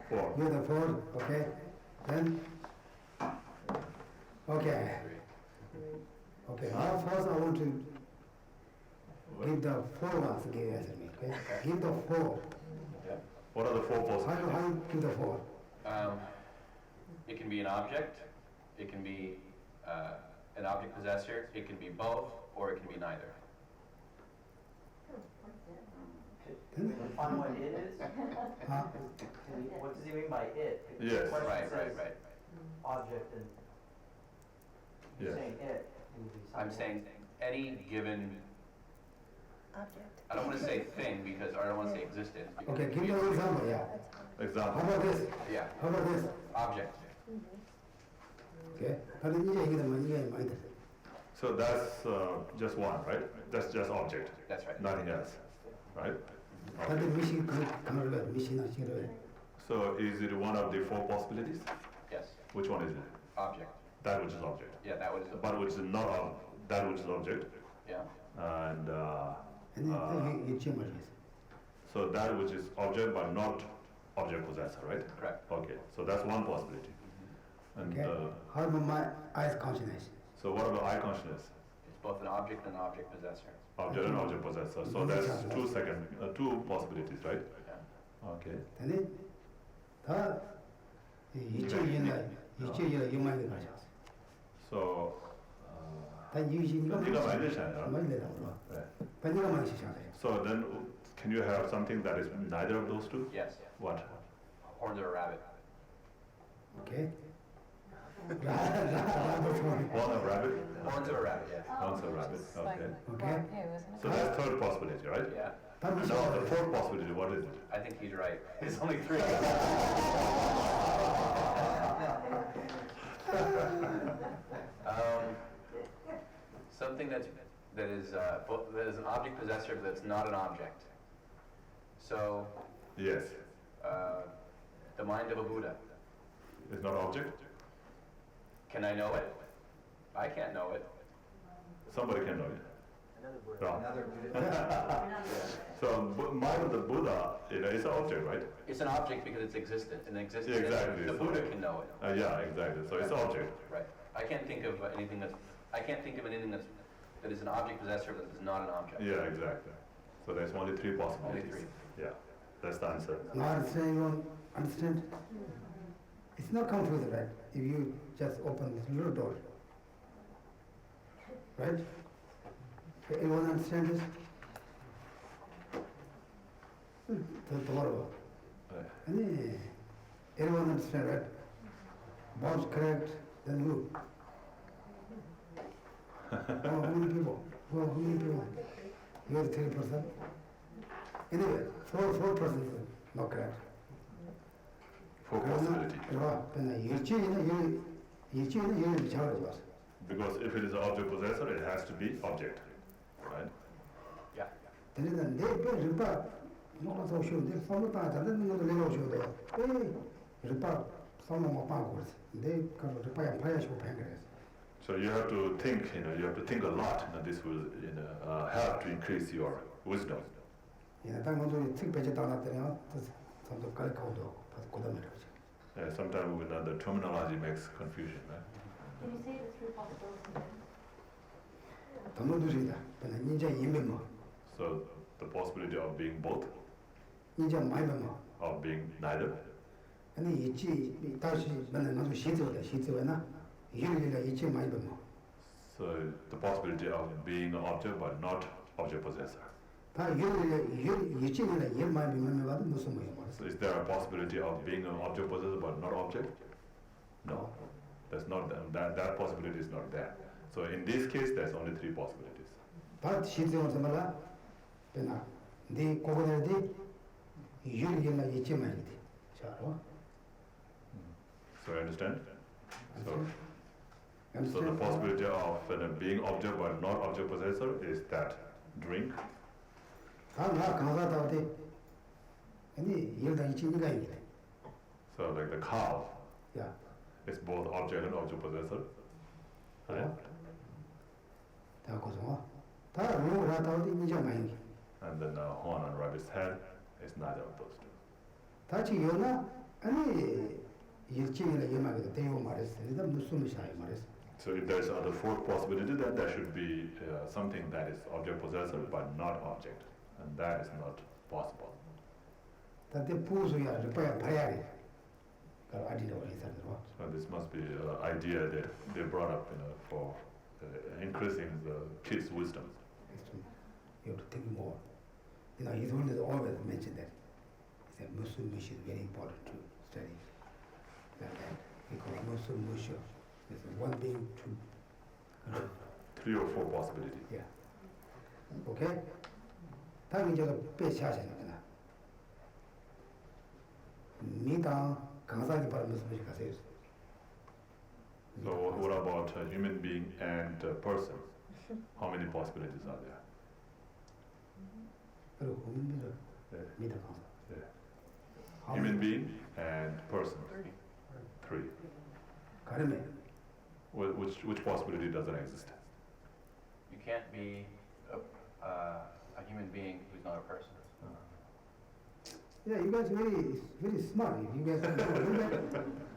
4. You're the 4, okay. Then, okay. Okay, now first I want to give the 4 ones, give answer me, okay? Give the 4. What are the 4 How possibilities? you give the 4? It can be an object, it can be an object possessor, it can be both, or it can be neither. Can we define what it is? Huh? What does he mean by it? Yes. The question says Right. Object and you're Yes. saying it. It would be I'm something. saying any given, Object. I don't want to say thing because I don't want to say existence. because Okay, it give me could an be- example, yeah. How Example. about this? Yeah, How about this? object. Okay, 근데 이제 이게 많이 돼. So that's just one, right? That's just object, That's right. nothing else, right? 근데 미신 강을로 미신을 싫어해. So is it one of the 4 possibilities? Yes, Which one is it? object. That which is object. Yeah, that was, But which is not that which is object. yeah. And 근데 이게 말이야. so that which is object but not object possessor, right? Correct. Okay, so that's one possibility. And Okay. How about my eyes consciousness? so what about eye consciousness? It's both an object and an object possessor. Object and object possessor. So that's 2 possibilities, right? Yeah. Okay. 근데 다 이쪽이나 유만이 가져. So 다 이유식이가 네가 만들잖아요. 많이 내다 보러. 네. 반니가 많이 시작해. So then can you have something that is neither of those 2? Yes, What? horns of a rabbit. 오케이. One a rabbit? Horns of a rabbit, yeah. One's a rabbit. Okay. 오케이. So that's 3rd possibility, right? Yeah, 다 Now the 4th possibility, what is it? I think he's right. There's only 3. Something that is an object possessor, but that's not an object. So, Yes. the mind of a Buddha. It's not object. Can I know it? I can't know it. Somebody can know it. Another word. Wrong. Another Buddhist. So of the Buddha, is an object, right? It's an object because it's existent, and existence. Yeah, exactly. The So- Buddha can know it. Yeah, exactly. So it's an object. Right. I can't think of anything that is an object possessor that is not an object. Yeah, exactly. So there's only three possibilities. Only three. Yeah, that's the answer. Now understand, you won't understand? It's not confused, right? If you just open this little door, right? Everyone understand this? Tomorrow. Everyone understand, right? Boss correct, then who? How many people? How many people? You are 3%. Anyway, 4% not correct. For possibility. Because if it is an object possessor, it has to be object, right? Yeah. So you have to think, you have to think a lot, this will, help to increase your wisdom. Sometimes the terminology makes confusion, right? Can you say the three possibilities again? So the possibility of being both, of being neither. So the possibility of being an object but not object possessor. So is there a possibility of being an object possessor but not object? No, that's not that possibility is not there. So in this case, there's only three possibilities. So you understand? So the possibility of being object but not object possessor is that drink. So like the cow, it's both object and object possessor. Right? And then the horn on rabbit's head is neither of those two. So if there's other fourth possibility, then there should be something that is object possessor but not object. And that is not possible. So this must be an idea that they brought up for increasing the kids' wisdom. You have to think more. He's always mentioned that. He said Muslim Musha is very important to study. Because Muslim Musha is one being, two. 3 or 4 possibilities. Yeah. Okay? 당이 저도 빼차잖아. 미당 강사기 바로 무슨 뜻이 가세요? So what about a human being and a person? How many possibilities are there? 그리고 국민들 미당 강사. Human being and person. 3. 가르면 Which possibility doesn't exist? You can't be a human being who's not a person. Yeah, you guys very smart. You guys are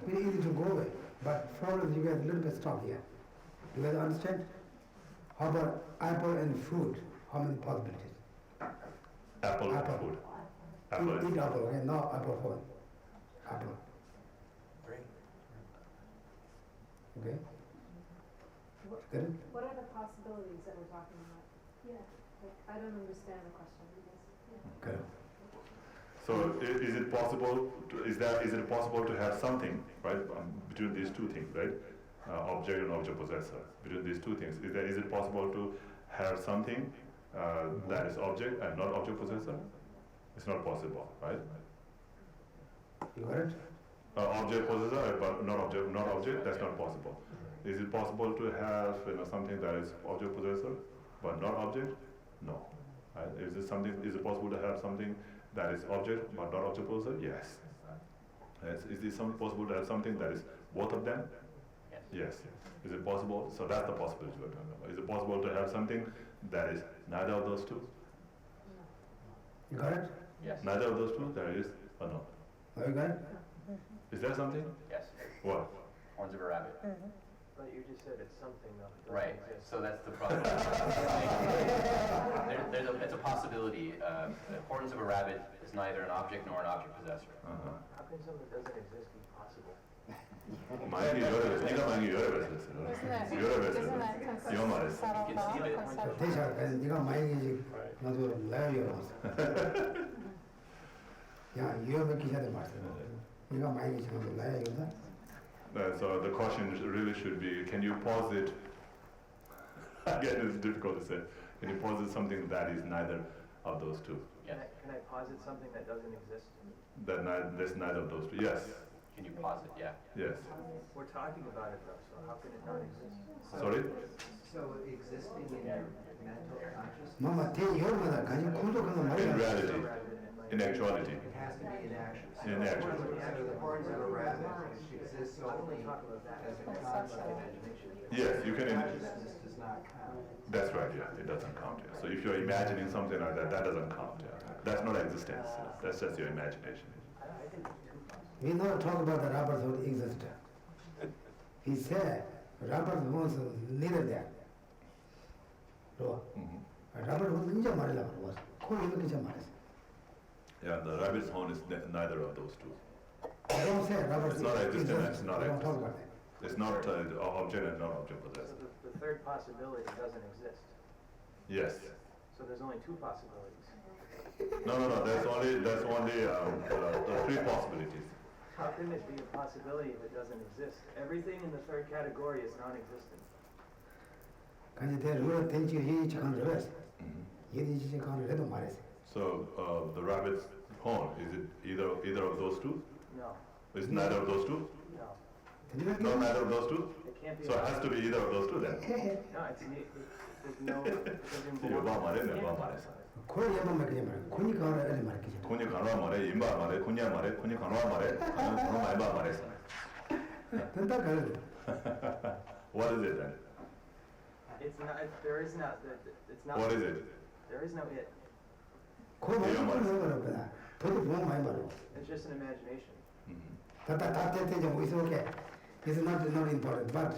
very easy to go away. But problem you guys a little bit stop here. You guys understand? How about apple and food? How many possibilities? Apple and food. Apple. Eat apple, okay? Now apple food. Apple. 3. Okay? Get it? What are the possibilities that we're talking about? Yeah. Like, I don't understand the question. Okay. So is it possible? Is it possible to have something, right, between these two things, right? Object and object possessor. Between these two things, is it possible to have something that is object and not object possessor? It's not possible, right? You got it? Object possessor, but not object. That's not possible. Is it possible to have something that is object possessor but not object? No. Right? Is it possible to have something that is object but not object possessor? Yes. Is it possible to have something that is both of them? Yes. Is it possible? So that's the possibility we're talking about. Is it possible to have something that is neither of those two? You got it? Yes. Neither of those two, there is or no? Are you got it? Is there something? Yes. What? Horns of a rabbit. But you just said it's something though. It doesn't Right, exist. so that's the problem. It's a possibility. Horns of a rabbit is neither an object nor an object possessor. Uh-huh. How can something that doesn't exist be possible? 만약에 네가 만약에 여러 배 썼어. 여러 배 썼어. 이거 말했어. You can see it. 대샤, 네가 많이 나도 나요. 야, 이거 몇 기사들 말씀. 네가 많이 지금 나요 이거다. So the question really should be, can you posit, again it's difficult to say, can you posit something that is neither of those two? Yes. Can I posit something that doesn't exist? There's neither of those two, yes, Can you pause it? Yeah. yes. We're talking about it though, so how can it not exist? Sorry? So existing in your mental consciousness, 뭐마 대여마다 가진 구조가 In 말이야. reality, in actuality, it has to be in action. in action. So the horns of a rabbit exists only as a concept. Yes, you can, Consciousness does not count. that's right, yeah, it doesn't count, yeah. So if you're imagining something like that, that doesn't count, yeah. That's not existence, that's just your imagination. We not talk about the robbers who exist. He said robbers was neither there. So, robber was ninja marila was. Ko even ninja maris. Yeah, the rabbit's horn is neither of those two. I don't say robbers It's not existent, it's not I don't talk existent. about that. It's not object and not object possessor. So the third possibility doesn't exist. Yes. So there's only two possibilities. No, there's only the three possibilities. How can it be a possibility if it doesn't exist? Everything in the third category is non-existent. 간지 대로 된지 이 착한 저랬어. 얘는 이제 간을 해도 말했어. So the rabbit's horn, is it either of those two? No, Is it neither of those two? no. No, neither of those two? It can't be. So it has to be either of those two then. No, there's no, it doesn't 이거 belong. 봐 말해, 내가 말했어. 코 얘만 말이지 말. 코니 가라 이래 말이지. 군이 간화 말해, 임바 말해, 군이 말해, 군이 간화 말해, 간화 많이 봐 말했어. 된다 그래. What is it then? It's not, there is not, it's not. What is it? There is no it. 코 많이 말하는 거다. 도도 보면 많이 말어. It's just an imagination. 다 좀 있어 오케이. It's not important, but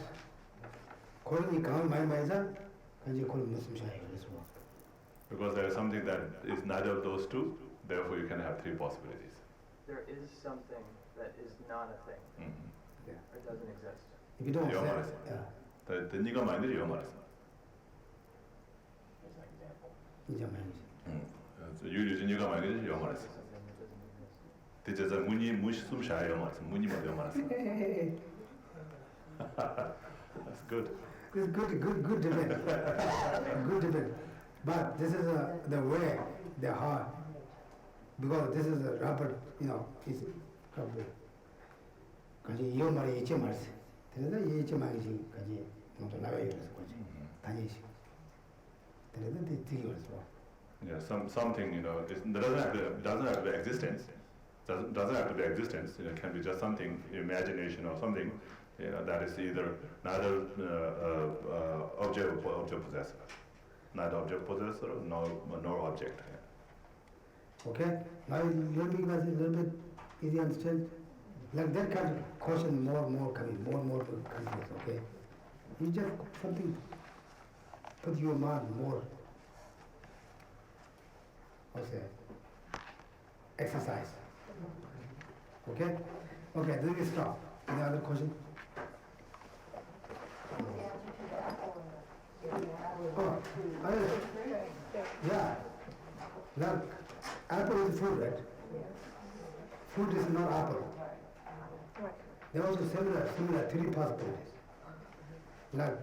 코니 가면 많이 말자. 간지 코 무슨 차이 그래서. Because there is something that is neither of those two, therefore you can have three possibilities. There is something that is not a thing. Yeah. Or doesn't exist. If you don't 이거 say, 말했어. yeah, 네가 말인데 이거 말했어. Here's an example. 이제 말이지. 유리진이가 말인데 이거 말했어. Something that doesn't exist. 대체자 문이 숨쉬어야 이거 말했어. 문이 뭐 이거 말했어. That's good. It's good debate. Good debate. But this is the way, the heart, because this is a rubber, it's rubber. 가지 이 말이 이제 말세. 그래서 이제 말이지 가지 모두 나가요 그래서 거지. 다니시. 그래서 되게 그래서. Yeah, something it doesn't have to be existence. Doesn't have to be existence. It can be just something, imagination or something. That is either neither object or object possessor. Neither object possessor nor object. Okay? Now you'll be a little bit easy to understand. Like that kind of question more coming, more confused, okay? You just something put your mind more, exercise. Okay? Okay, then we stop. Any other question? Oh, yeah. Look, apple is food, right? Food is not apple. There was a similar three possibilities. Like,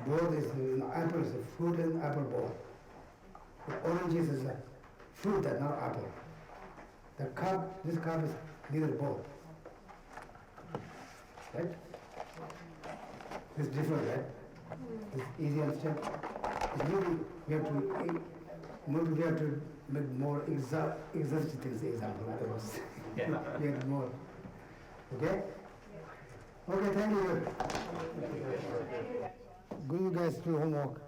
both is, apple is a fruit and apple both. The oranges is a fruit and not apple. The cup, this cup is neither both. Right? It's different, right? It's easy to understand. Maybe we have to make more exhaustive example, otherwise. Yeah. Get more. Okay? Okay, thank you. Go you guys do homework.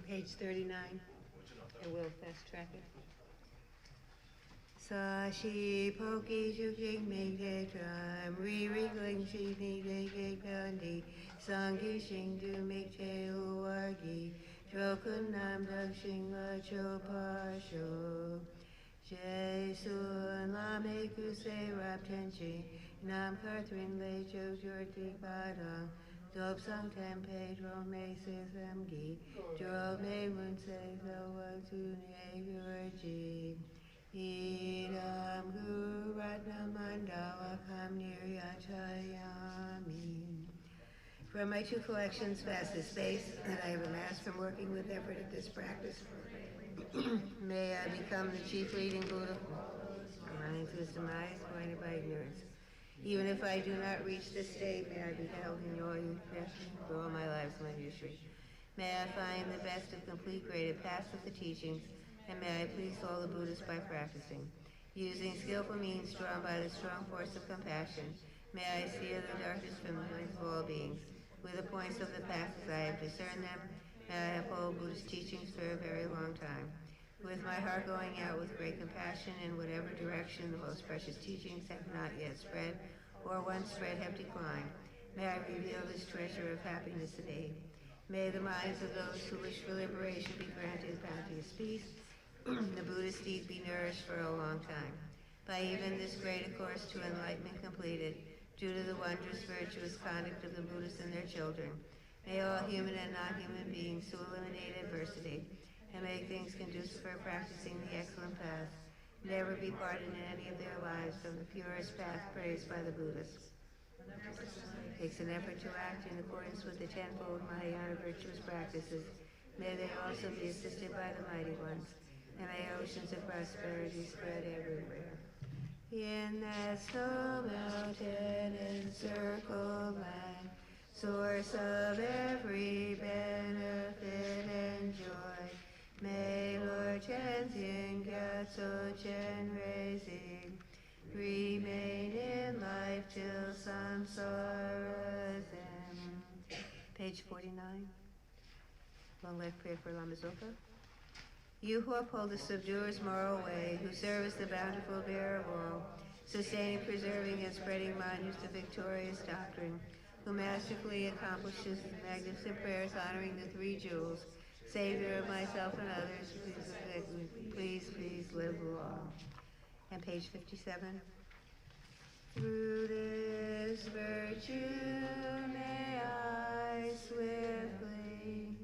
page 39. I will fast track it. Sashi poki shuking make a tram, re-wriggling she need a kandi, sangi shing do make che uwagi, drokun nam dug shing la cho pasho, Jesu la make you say rap tenchi, nam Catherine lay cho jorti padang, dob sang tempe dro me se samgi, dro me mun say the wag to ne gurji. Idam Guru Ratna Mandala Kam Niryachayami. From my two collections, Vast is Space, that I have amassed from working with effort at this practice, may I become the chief leading Buddha. My mind whose demise pointed by ignorance. Even if I do not reach this state, may I be held in your youth for all my lives, my history. May I find the best of complete graded paths of the teachings, and may I please all the Buddhists by practicing. Using skillful means drawn by the strong force of compassion, may I steer the darkest from the minds of all beings. With the points of the path as I have discerned them, may I uphold Buddhist teachings for a very long time. With my heart going out with great compassion in whatever direction the most precious teachings have not yet spread, or once spread have declined, may I reveal this treasure of happiness and aid. May the minds of those who wish for liberation be granted bounteous peace, the Buddhist deed be nourished for a long time. By even this great course to enlightenment completed, due to the wondrous virtuous conduct of the Buddhists and their children, may all human and non-human beings who eliminate adversity and make things conducive for practicing the excellent path never be parted in any of their lives from the purest path praised by the Buddhists. Takes an effort to act in accordance with the tenfold Mahayana virtuous practices. May they also be assisted by the mighty ones, and may oceans of prosperity spread everywhere. In that snow mountain encircled land, source of every benefit and joy, may Lord Chanting Gyatso Chen Raising remain in life till samsara's end. Page 49. Long life prayer for Lama Zopa. You who uphold the subduer's moral way, who serve as the bountiful bearer of all, sustaining, preserving, and spreading monuments of victorious doctrine, who masterfully accomplishes magnificent prayers honoring the three jewels, Savior of myself and others, please live long. And page 57. Through this virtue may I swiftly,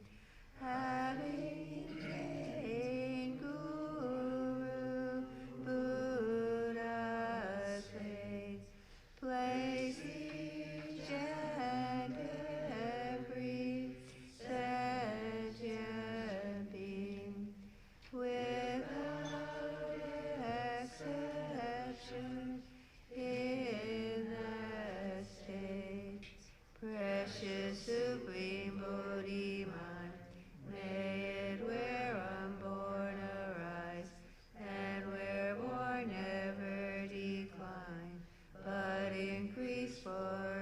having gained Guru Buddha's faith, place each and every sentient being without exception in the state. Precious supreme Bodhiman, may it where unborn arise, and where born never decline, but increase forevermore.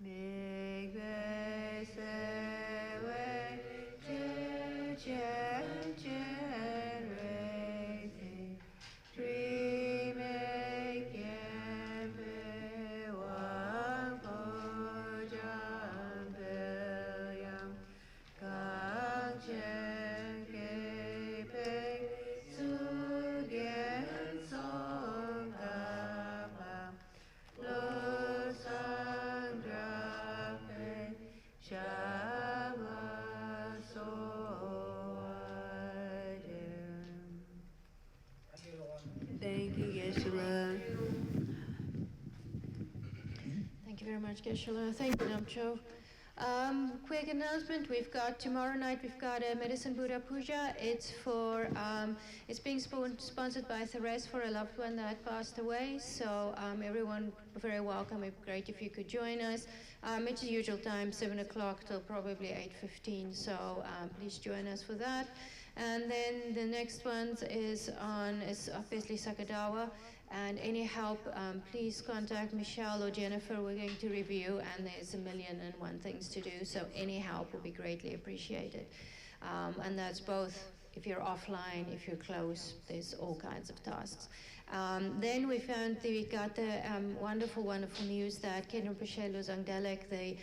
Big Thank you, Geshe. Thank you very much, Geshe. Thank you, Namcho. Quick announcement, we've got tomorrow night, we've got a Medicine Buddha Puja. It's for, it's being sponsored by Therese for a loved one that passed away. So everyone very welcome. It'd be great if you could join us. It's the usual time, 7 o'clock till probably 8:15. So please join us for that. And then the next one is obviously Sakadawa. And any help, please contact Michelle or Jennifer. We're going to review, and there's 1,000,001 things to do, so any help will be greatly appreciated. And that's both if you're offline, if you're close, there's all kinds of tasks. Then we got the wonderful, wonderful news that Ken Rinpoche Losangdelek, the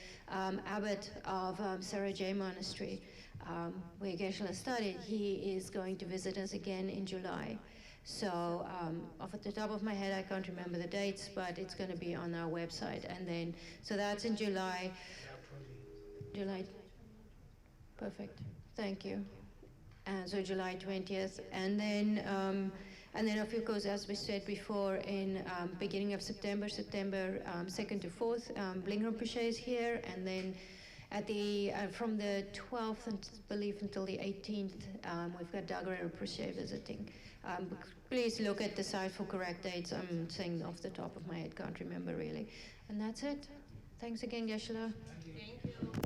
abbot of Sarajay Monastery, where Geshe studied, he is going to visit us again in July. So off at the top of my head, I can't remember the dates, but it's going to be on our website. And then, so that's in July. July. Perfect. Thank you. And so July 20th. And then of course, as we said before, in beginning of September 2nd to 4th, Bling Rinpoche is here. And then at the from the 12th, I believe, until the 18th, we've got Dagare Rinpoche visiting. Please look at the site for correct dates. I'm saying off the top of my head, can't remember really. And that's it. Thanks again, Geshe. Thank you.